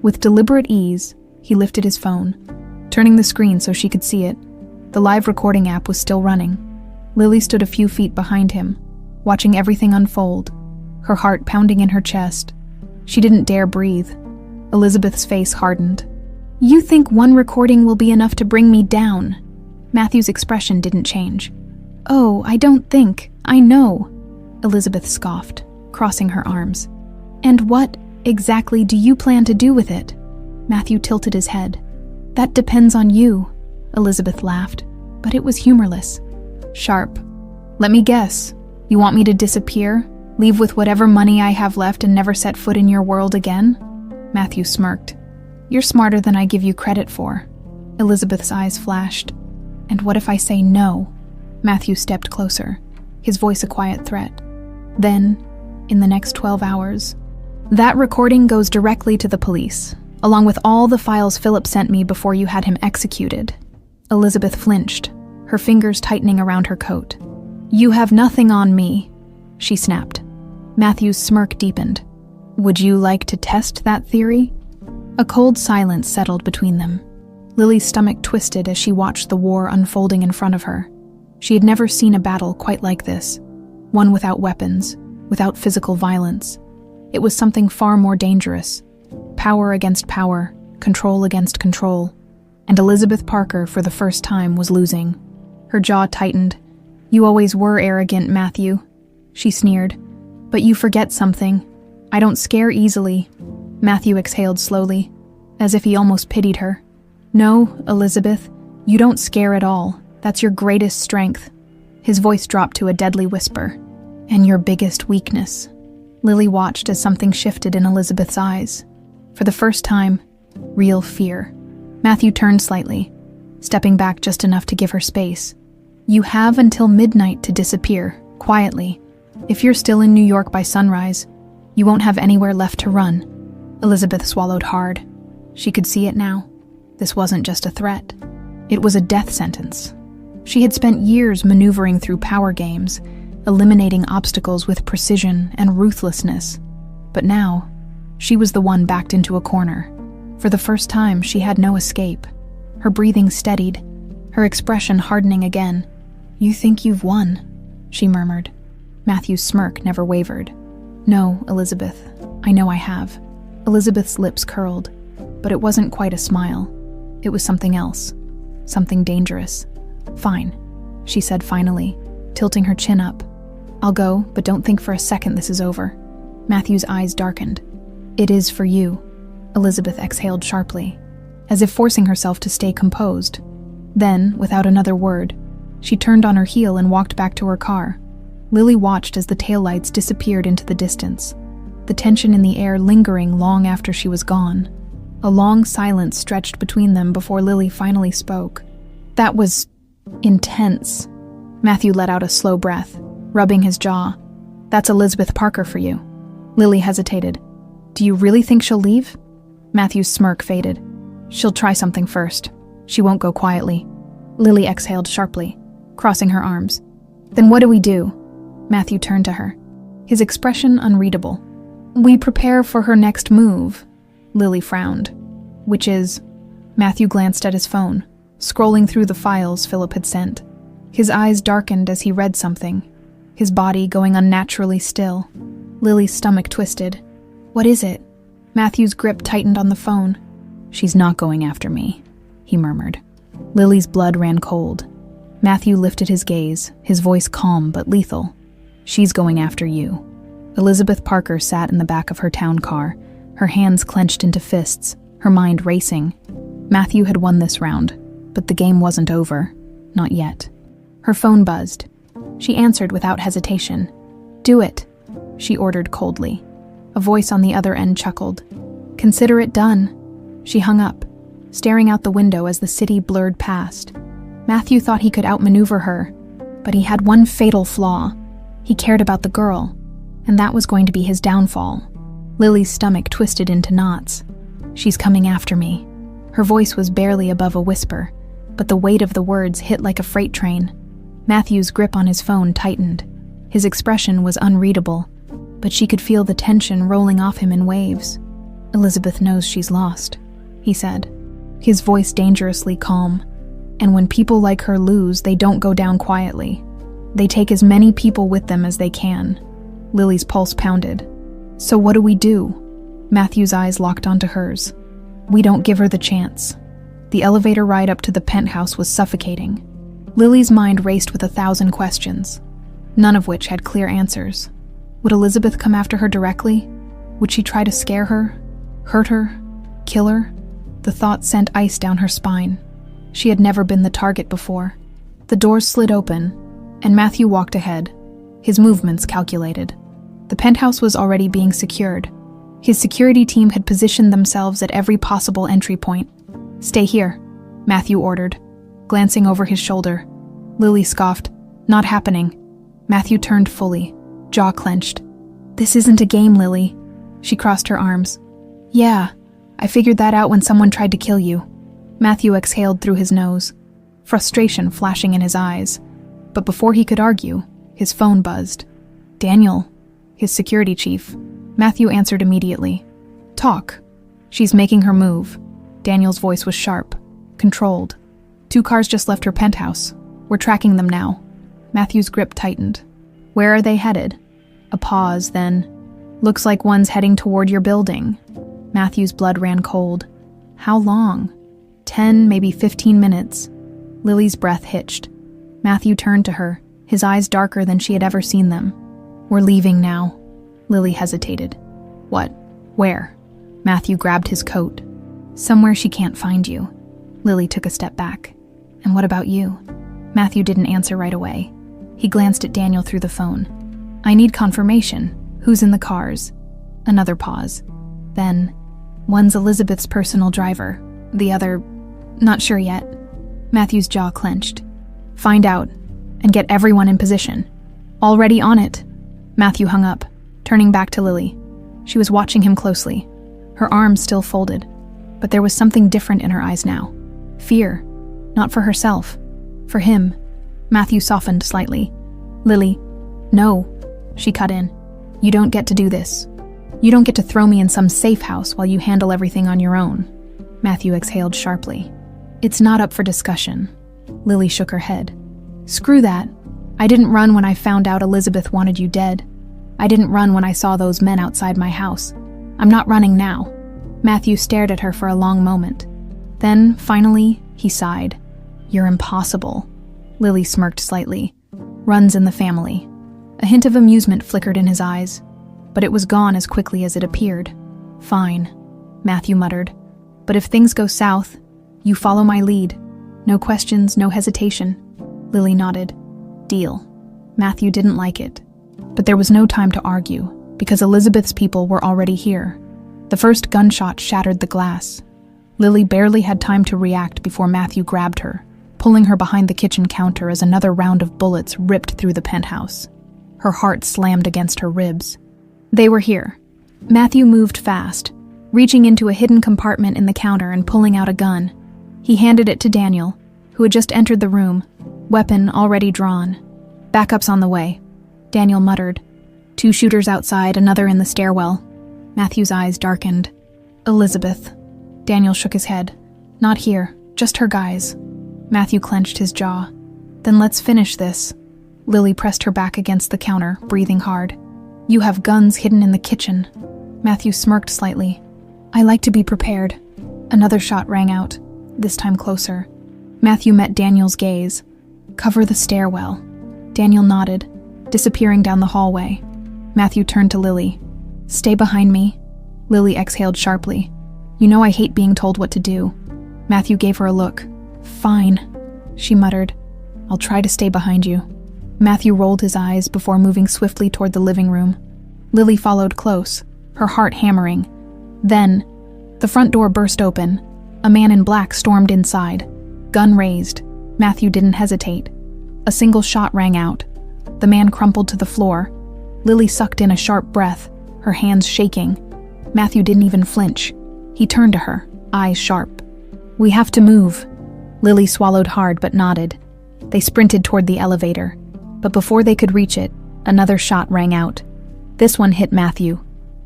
With deliberate ease, he lifted his phone, turning the screen so she could see it. The live recording app was still running. Lily stood a few feet behind him, watching everything unfold, her heart pounding in her chest. She didn't dare breathe. Elizabeth's face hardened. "You think one recording will be enough to bring me down?" Matthew's expression didn't change. "Oh, I don't think. I know." Elizabeth scoffed, crossing her arms. "And what exactly do you plan to do with it?" Matthew tilted his head. "That depends on you," Elizabeth laughed, but it was humorless. Sharp. "Let me guess. You want me to disappear, leave with whatever money I have left and never set foot in your world again?" Matthew smirked. "You're smarter than I give you credit for." Elizabeth's eyes flashed. "And what if I say no?" Matthew stepped closer, his voice a quiet threat. "Then, in the next 12 hours, that recording goes directly to the police, along with all the files Philip sent me before you had him executed." Elizabeth flinched, her fingers tightening around her coat. "You have nothing on me," she snapped. Matthew's smirk deepened. "Would you like to test that theory?" A cold silence settled between them. Lily's stomach twisted as she watched the war unfolding in front of her. She had never seen a battle quite like this, one without weapons, without physical violence. It was something far more dangerous. Power against power, control against control. And Elizabeth Parker, for the first time, was losing. Her jaw tightened. "You always were arrogant, Matthew," she sneered. "But you forget something. I don't scare easily." Matthew exhaled slowly, as if he almost pitied her. "No, Elizabeth, you don't scare at all. That's your greatest strength." His voice dropped to a deadly whisper. "And your biggest weakness." Lily watched as something shifted in Elizabeth's eyes. For the first time, real fear. Matthew turned slightly, stepping back just enough to give her space. "You have until midnight to disappear, quietly. If you're still in New York by sunrise, you won't have anywhere left to run." Elizabeth swallowed hard. She could see it now. This wasn't just a threat. It was a death sentence. She had spent years maneuvering through power games, eliminating obstacles with precision and ruthlessness. But now, she was the one backed into a corner. For the first time, she had no escape. Her breathing steadied, her expression hardening again. "You think you've won," she murmured. Matthew's smirk never wavered. "No, Elizabeth, I know I have." Elizabeth's lips curled, but it wasn't quite a smile. It was something else, something dangerous. "Fine," she said finally, tilting her chin up. "I'll go, but don't think for a second this is over." Matthew's eyes darkened. "It is for you," Elizabeth exhaled sharply, as if forcing herself to stay composed. Then, without another word, she turned on her heel and walked back to her car. Lily watched as the taillights disappeared into the distance, the tension in the air lingering long after she was gone. A long silence stretched between them before Lily finally spoke. "That was intense." Matthew let out a slow breath, rubbing his jaw. "That's Elizabeth Parker for you." Lily hesitated. "Do you really think she'll leave?" Matthew's smirk faded. "She'll try something first. She won't go quietly." Lily exhaled sharply, crossing her arms. "Then what do we do?" Matthew turned to her, his expression unreadable. "We prepare for her next move." Lily frowned. "Which is?" Matthew glanced at his phone, scrolling through the files Philip had sent. His eyes darkened as he read something, his body going unnaturally still. Lily's stomach twisted. "What is it?" Matthew's grip tightened on the phone. "She's not going after me," he murmured. Lily's blood ran cold. Matthew lifted his gaze, his voice calm but lethal. "She's going after you." Elizabeth Parker sat in the back of her town car, her hands clenched into fists, her mind racing. Matthew had won this round, but the game wasn't over. Not yet. Her phone buzzed. She answered without hesitation. "Do it," she ordered coldly. A voice on the other end chuckled. "Consider it done." She hung up, staring out the window as the city blurred past. Matthew thought he could outmaneuver her, but he had one fatal flaw. He cared about the girl, and that was going to be his downfall. Lily's stomach twisted into knots. "She's coming after me." Her voice was barely above a whisper, but the weight of the words hit like a freight train. Matthew's grip on his phone tightened. His expression was unreadable, but she could feel the tension rolling off him in waves. "Elizabeth knows she's lost," he said, his voice dangerously calm. "And when people like her lose, they don't go down quietly. They take as many people with them as they can." Lily's pulse pounded. "So what do we do?" Matthew's eyes locked onto hers. "We don't give her the chance." The elevator ride up to the penthouse was suffocating. Lily's mind raced with 1,000 questions, none of which had clear answers. Would Elizabeth come after her directly? Would she try to scare her? Hurt her? Kill her? The thought sent ice down her spine. She had never been the target before. The doors slid open, and Matthew walked ahead, his movements calculated. The penthouse was already being secured. His security team had positioned themselves at every possible entry point. "Stay here," Matthew ordered, glancing over his shoulder. Lily scoffed. "Not happening." Matthew turned fully, jaw clenched. "This isn't a game, Lily." She crossed her arms. "Yeah, I figured that out when someone tried to kill you." Matthew exhaled through his nose, frustration flashing in his eyes. But before he could argue, his phone buzzed. "Daniel," his security chief. Matthew answered immediately. "Talk." "She's making her move." Daniel's voice was sharp, controlled. "2 cars just left her penthouse. We're tracking them now." Matthew's grip tightened. "Where are they headed?" A pause, then, "Looks like one's heading toward your building." Matthew's blood ran cold. "How long?" 10, maybe 15 minutes. Lily's breath hitched. Matthew turned to her, his eyes darker than she had ever seen them. "We're leaving now." Lily hesitated. "What? Where?" Matthew grabbed his coat. "Somewhere she can't find you." Lily took a step back. "And what about you?" Matthew didn't answer right away. He glanced at Daniel through the phone. "I need confirmation. Who's in the cars?" Another pause. Then, "One's Elizabeth's personal driver. The other, not sure yet." Matthew's jaw clenched. "Find out, and get everyone in position." "Already on it." Matthew hung up, turning back to Lily. She was watching him closely, her arms still folded, but there was something different in her eyes now. Fear, not for herself, for him. Matthew softened slightly. "Lily, no," she cut in. "You don't get to do this. You don't get to throw me in some safe house while you handle everything on your own." Matthew exhaled sharply. "It's not up for discussion." Lily shook her head. "Screw that. I didn't run when I found out Elizabeth wanted you dead. I didn't run when I saw those men outside my house. I'm not running now." Matthew stared at her for a long moment. Then, finally, he sighed. "You're impossible." Lily smirked slightly. "Runs in the family." A hint of amusement flickered in his eyes, but it was gone as quickly as it appeared. "Fine," Matthew muttered. "But if things go south, you follow my lead. No questions, no hesitation." Lily nodded. "Deal." Matthew didn't like it, but there was no time to argue, because Elizabeth's people were already here. The first gunshot shattered the glass. Lily barely had time to react before Matthew grabbed her, pulling her behind the kitchen counter as another round of bullets ripped through the penthouse. Her heart slammed against her ribs. They were here. Matthew moved fast, reaching into a hidden compartment in the counter and pulling out a gun. He handed it to Daniel, who had just entered the room, weapon already drawn. "Backup's on the way," Daniel muttered. "2 shooters outside, another in the stairwell." Matthew's eyes darkened. "Elizabeth." Daniel shook his head. "Not here, just her guys." Matthew clenched his jaw. "Then let's finish this." Lily pressed her back against the counter, breathing hard. "You have guns hidden in the kitchen." Matthew smirked slightly. "I like to be prepared." Another shot rang out, this time closer. Matthew met Daniel's gaze. "Cover the stairwell." Daniel nodded, disappearing down the hallway. Matthew turned to Lily. "Stay behind me." Lily exhaled sharply. "You know I hate being told what to do." Matthew gave her a look. "Fine," she muttered. "I'll try to stay behind you." Matthew rolled his eyes before moving swiftly toward the living room. Lily followed close, her heart hammering. Then, the front door burst open. A man in black stormed inside. Gun raised. Matthew didn't hesitate. A single shot rang out. The man crumpled to the floor. Lily sucked in a sharp breath, her hands shaking. Matthew didn't even flinch. He turned to her, eyes sharp. "We have to move." Lily swallowed hard but nodded. They sprinted toward the elevator, but before they could reach it, another shot rang out. This one hit Matthew.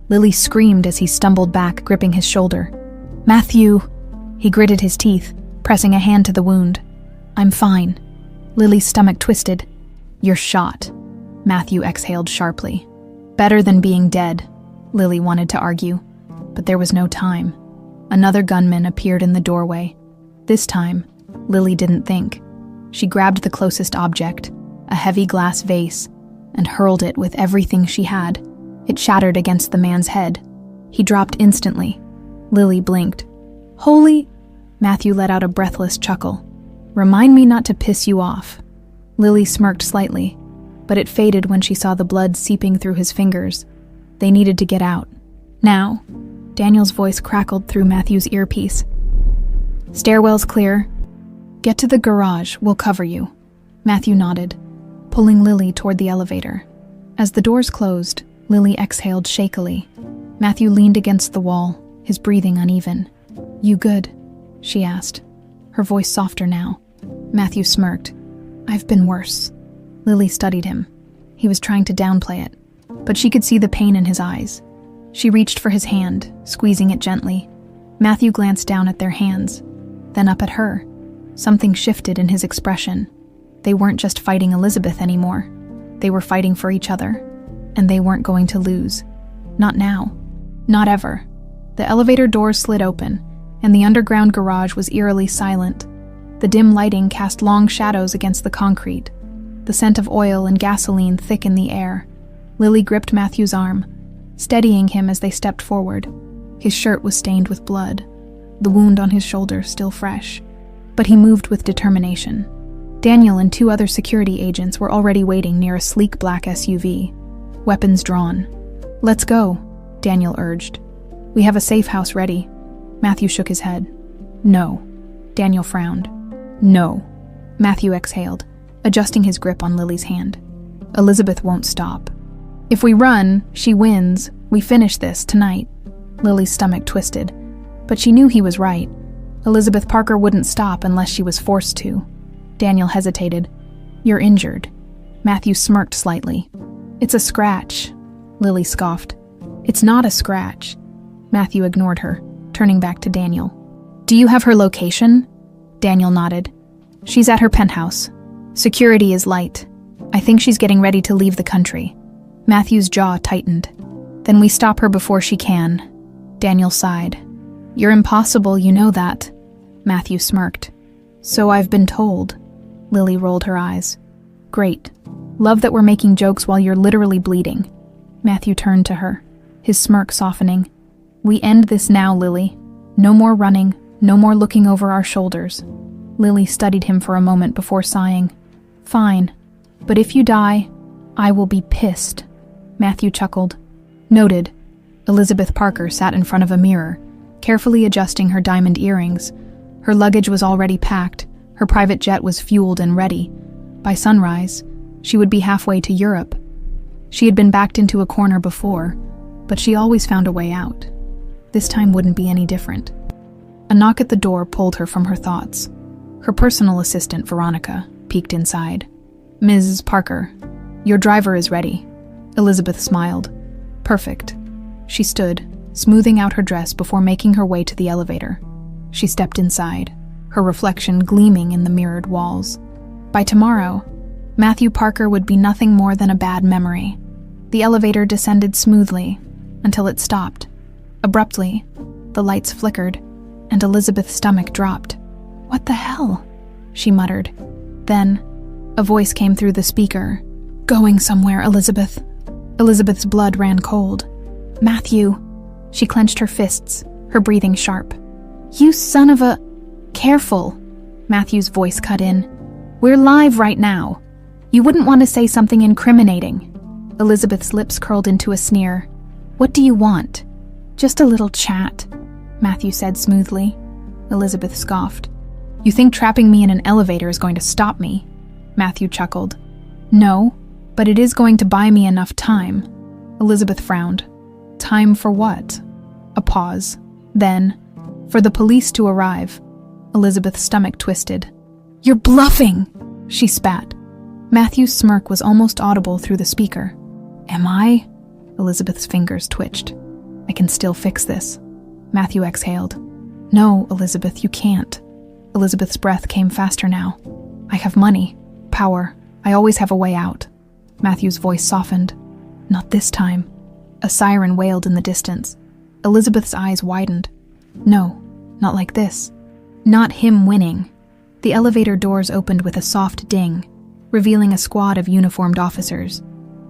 Lily screamed as he stumbled back, gripping his shoulder. "Matthew!" He gritted his teeth, pressing a hand to the wound. "I'm fine." Lily's stomach twisted. "You're shot." Matthew exhaled sharply. "Better than being dead," Lily wanted to argue, but there was no time. Another gunman appeared in the doorway. This time, Lily didn't think. She grabbed the closest object, a heavy glass vase, and hurled it with everything she had. It shattered against the man's head. He dropped instantly. Lily blinked. "Holy..." Matthew let out a breathless chuckle. "Remind me not to piss you off." Lily smirked slightly, but it faded when she saw the blood seeping through his fingers. They needed to get out. "Now," Daniel's voice crackled through Matthew's earpiece. "Stairwell's clear. Get to the garage, we'll cover you." Matthew nodded, pulling Lily toward the elevator. As the doors closed, Lily exhaled shakily. Matthew leaned against the wall, his breathing uneven. "You good?" she asked, her voice softer now. Matthew smirked. "I've been worse." Lily studied him. He was trying to downplay it, but she could see the pain in his eyes. She reached for his hand, squeezing it gently. Matthew glanced down at their hands, then up at her. Something shifted in his expression. They weren't just fighting Elizabeth anymore. They were fighting for each other, and they weren't going to lose. Not now. Not ever. The elevator doors slid open, and the underground garage was eerily silent. The dim lighting cast long shadows against the concrete. The scent of oil and gasoline thick in the air. Lily gripped Matthew's arm, steadying him as they stepped forward. His shirt was stained with blood, the wound on his shoulder still fresh. But he moved with determination. Daniel and 2 other security agents were already waiting near a sleek black SUV, weapons drawn. "Let's go," Daniel urged. "We have a safe house ready." Matthew shook his head. "No." Daniel frowned. "No." Matthew exhaled, adjusting his grip on Lily's hand. "Elizabeth won't stop. If we run, she wins. We finish this tonight." Lily's stomach twisted, but she knew he was right. Elizabeth Parker wouldn't stop unless she was forced to. Daniel hesitated. "You're injured." Matthew smirked slightly. "It's a scratch." Lily scoffed. "It's not a scratch." Matthew ignored her, turning back to Daniel. "Do you have her location?" Daniel nodded. "She's at her penthouse. Security is light. I think she's getting ready to leave the country." Matthew's jaw tightened. "Then we stop her before she can." Daniel sighed. "You're impossible, you know that." Matthew smirked. "So I've been told." Lily rolled her eyes. "Great. Love that we're making jokes while you're literally bleeding." Matthew turned to her, his smirk softening. "We end this now, Lily. No more running, no more looking over our shoulders." Lily studied him for a moment before sighing. "Fine. But if you die, I will be pissed." Matthew chuckled. "Noted." Elizabeth Parker sat in front of a mirror, carefully adjusting her diamond earrings. Her luggage was already packed. Her private jet was fueled and ready. By sunrise, she would be halfway to Europe. She had been backed into a corner before, but she always found a way out. This time wouldn't be any different. A knock at the door pulled her from her thoughts. Her personal assistant, Veronica, peeked inside. "Ms. Parker, your driver is ready." Elizabeth smiled. "Perfect." She stood, smoothing out her dress before making her way to the elevator. She stepped inside, her reflection gleaming in the mirrored walls. By tomorrow, Matthew Parker would be nothing more than a bad memory. The elevator descended smoothly until it stopped. Abruptly, the lights flickered, and Elizabeth's stomach dropped. "What the hell?" she muttered. Then, a voice came through the speaker. "Going somewhere, Elizabeth." Elizabeth's blood ran cold. "Matthew." She clenched her fists, her breathing sharp. "You son of a—" "Careful," Matthew's voice cut in. "We're live right now. You wouldn't want to say something incriminating." Elizabeth's lips curled into a sneer. "What do you want?" "Just a little chat," Matthew said smoothly. Elizabeth scoffed. "You think trapping me in an elevator is going to stop me?" Matthew chuckled. "No, but it is going to buy me enough time." Elizabeth frowned. "Time for what?" A pause. Then, for the police to arrive. Elizabeth's stomach twisted. "You're bluffing!" she spat. Matthew's smirk was almost audible through the speaker. "Am I?" Elizabeth's fingers twitched. "I can still fix this." Matthew exhaled. "No, Elizabeth, you can't." Elizabeth's breath came faster now. "I have money, power. I always have a way out." Matthew's voice softened. "Not this time." A siren wailed in the distance. Elizabeth's eyes widened. "No, not like this. Not him winning." The elevator doors opened with a soft ding, revealing a squad of uniformed officers.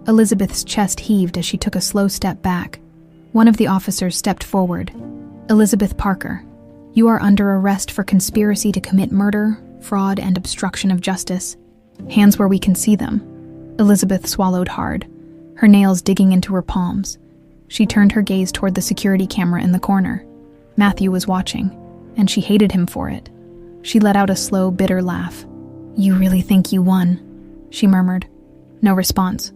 Elizabeth's chest heaved as she took a slow step back. One of the officers stepped forward. "Elizabeth Parker, you are under arrest for conspiracy to commit murder, fraud, and obstruction of justice. Hands where we can see them." Elizabeth swallowed hard, her nails digging into her palms. She turned her gaze toward the security camera in the corner. Matthew was watching, and she hated him for it. She let out a slow, bitter laugh. "You really think you won?" she murmured. No response.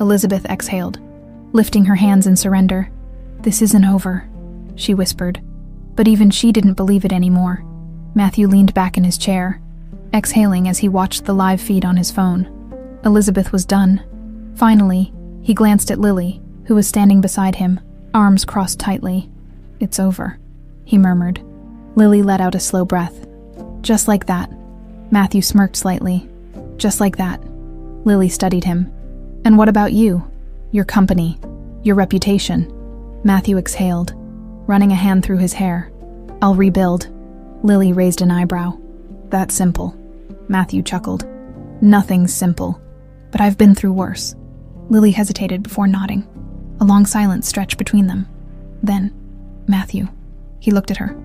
Elizabeth exhaled, lifting her hands in surrender. "This isn't over," she whispered. But even she didn't believe it anymore. Matthew leaned back in his chair, exhaling as he watched the live feed on his phone. Elizabeth was done. Finally, he glanced at Lily, who was standing beside him, arms crossed tightly. "It's over," he murmured. Lily let out a slow breath. "Just like that." Matthew smirked slightly. "Just like that." Lily studied him. "And what about you? Your company? Your reputation?" Matthew exhaled, running a hand through his hair. "I'll rebuild." Lily raised an eyebrow. That's simple. Matthew chuckled. Nothing's simple. But I've been through worse. Lily hesitated before nodding. A long silence stretched between them. Then, Matthew. He looked at her.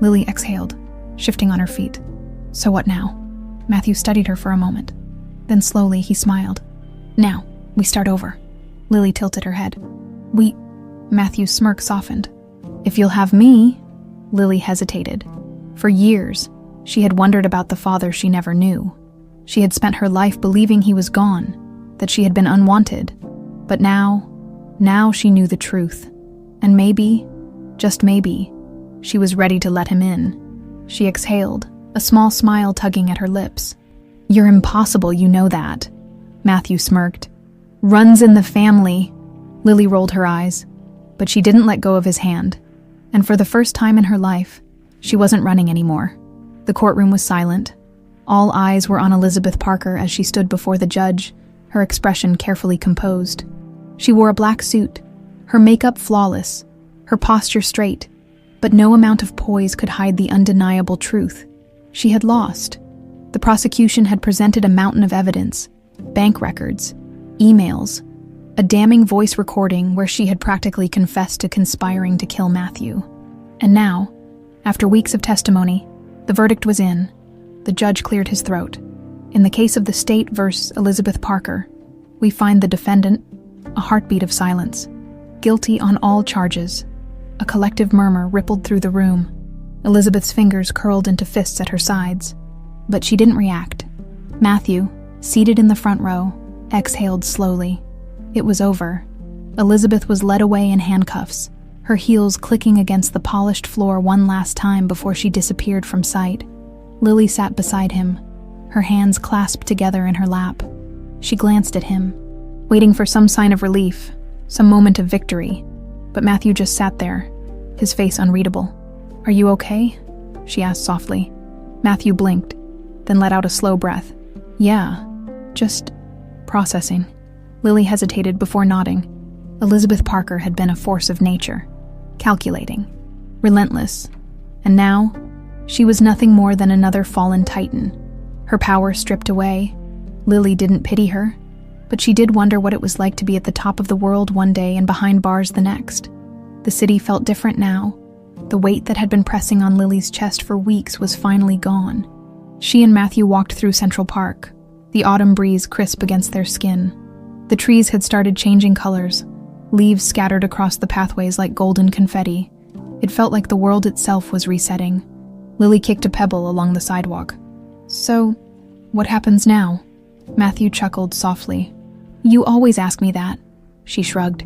Lily exhaled, shifting on her feet. So what now? Matthew studied her for a moment. Then slowly he smiled. Now, we start over. Lily tilted her head. Matthew's smirk softened. If you'll have me. Lily hesitated. For years, she had wondered about the father she never knew. She had spent her life believing he was gone, that she had been unwanted. But now she knew the truth. And maybe, just maybe, she was ready to let him in. She exhaled, a small smile tugging at her lips. You're impossible, you know that. Matthew smirked. Runs in the family. Lily rolled her eyes, but she didn't let go of his hand. And for the first time in her life, she wasn't running anymore. The courtroom was silent. All eyes were on Elizabeth Parker as she stood before the judge, her expression carefully composed. She wore a black suit, her makeup flawless, her posture straight, but no amount of poise could hide the undeniable truth. She had lost. The prosecution had presented a mountain of evidence, bank records, emails, a damning voice recording where she had practically confessed to conspiring to kill Matthew. And now, after weeks of testimony, the verdict was in. The judge cleared his throat. In the case of the state versus Elizabeth Parker, we find the defendant, a heartbeat of silence, guilty on all charges. A collective murmur rippled through the room. Elizabeth's fingers curled into fists at her sides. But she didn't react. Matthew, seated in the front row, exhaled slowly. It was over. Elizabeth was led away in handcuffs, her heels clicking against the polished floor one last time before she disappeared from sight. Lily sat beside him, her hands clasped together in her lap. She glanced at him, waiting for some sign of relief, some moment of victory. But Matthew just sat there, his face unreadable. Are you okay? She asked softly. Matthew blinked, then let out a slow breath. Yeah, just processing. Lily hesitated before nodding. Elizabeth Parker had been a force of nature, calculating, relentless, and now she was nothing more than another fallen titan. Her power stripped away. Lily didn't pity her, but she did wonder what it was like to be at the top of the world one day and behind bars the next. The city felt different now. The weight that had been pressing on Lily's chest for weeks was finally gone. She and Matthew walked through Central Park, the autumn breeze crisp against their skin. The trees had started changing colors, leaves scattered across the pathways like golden confetti. It felt like the world itself was resetting. Lily kicked a pebble along the sidewalk. So, what happens now? Matthew chuckled softly. You always ask me that, she shrugged.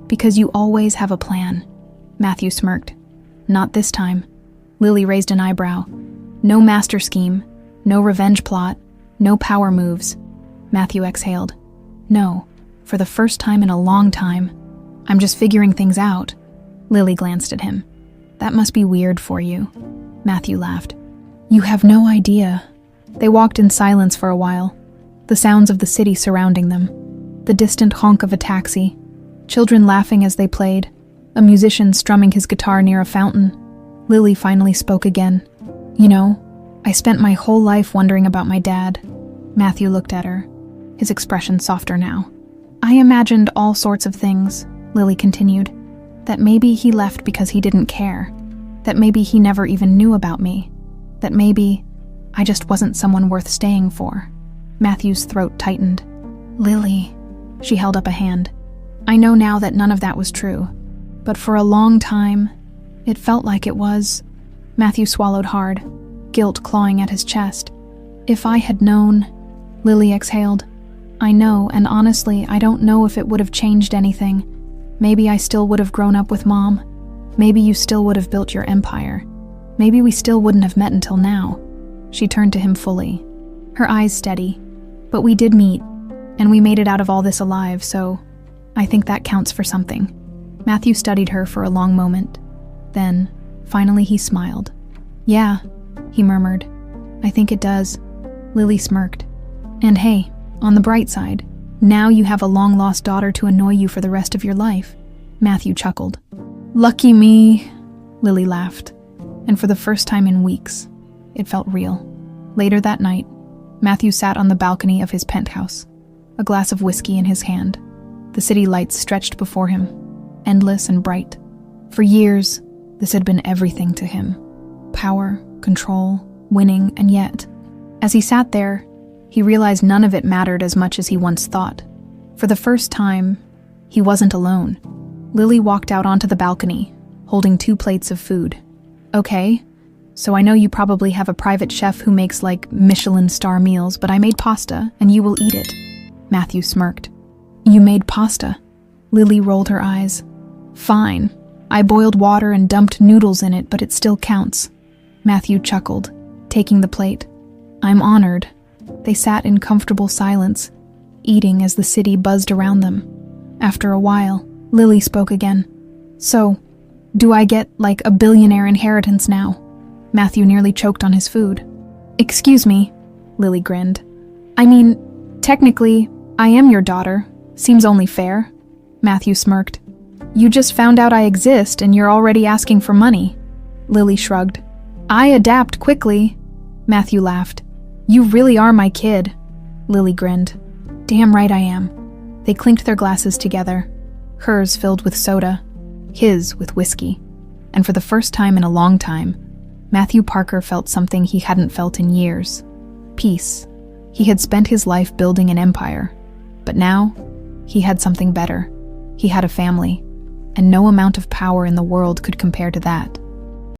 Because you always have a plan. Matthew smirked. Not this time. Lily raised an eyebrow. No master scheme, no revenge plot, no power moves. Matthew exhaled. No, for the first time in a long time. I'm just figuring things out. Lily glanced at him. That must be weird for you. Matthew laughed. You have no idea. They walked in silence for a while, the sounds of the city surrounding them, the distant honk of a taxi, children laughing as they played, a musician strumming his guitar near a fountain. Lily finally spoke again. You know, I spent my whole life wondering about my dad. Matthew looked at her, his expression softer now. I imagined all sorts of things, Lily continued, that maybe he left because he didn't care, that maybe he never even knew about me, that maybe I just wasn't someone worth staying for. Matthew's throat tightened. Lily, she held up a hand. I know now that none of that was true, but for a long time, it felt like it was. Matthew swallowed hard, guilt clawing at his chest. If I had known, Lily exhaled. I know, and honestly, I don't know if it would have changed anything. Maybe I still would have grown up with Mom. Maybe you still would have built your empire. Maybe we still wouldn't have met until now. She turned to him fully, her eyes steady. But we did meet, and we made it out of all this alive, so I think that counts for something. Matthew studied her for a long moment. Then, finally he smiled. Yeah, he murmured. I think it does. Lily smirked. And hey, on the bright side, now you have a long-lost daughter to annoy you for the rest of your life. Matthew chuckled. Lucky me, Lily laughed. And for the first time in weeks, it felt real. Later that night, Matthew sat on the balcony of his penthouse, a glass of whiskey in his hand. The city lights stretched before him, endless and bright. For years, this had been everything to him. Power, control, winning, and yet, as he sat there, he realized none of it mattered as much as he once thought. For the first time, he wasn't alone. Lily walked out onto the balcony, holding 2 plates of food. "Okay, so I know you probably have a private chef who makes like Michelin star meals, but I made pasta, and you will eat it." Matthew smirked. "You made pasta?" Lily rolled her eyes. "Fine. I boiled water and dumped noodles in it, but it still counts." Matthew chuckled, taking the plate. "I'm honored." They sat in comfortable silence, eating as the city buzzed around them. After a while, Lily spoke again. "So, do I get like a billionaire inheritance now?" Matthew nearly choked on his food. "Excuse me," Lily grinned. "I mean, technically, I am your daughter. Seems only fair." Matthew smirked. "You just found out I exist and you're already asking for money." Lily shrugged. "I adapt quickly." Matthew laughed. "You really are my kid." Lily grinned. "Damn right I am." They clinked their glasses together, hers filled with soda, his with whiskey. And for the first time in a long time, Matthew Parker felt something he hadn't felt in years. Peace. He had spent his life building an empire, but now he had something better. He had a family, and no amount of power in the world could compare to that.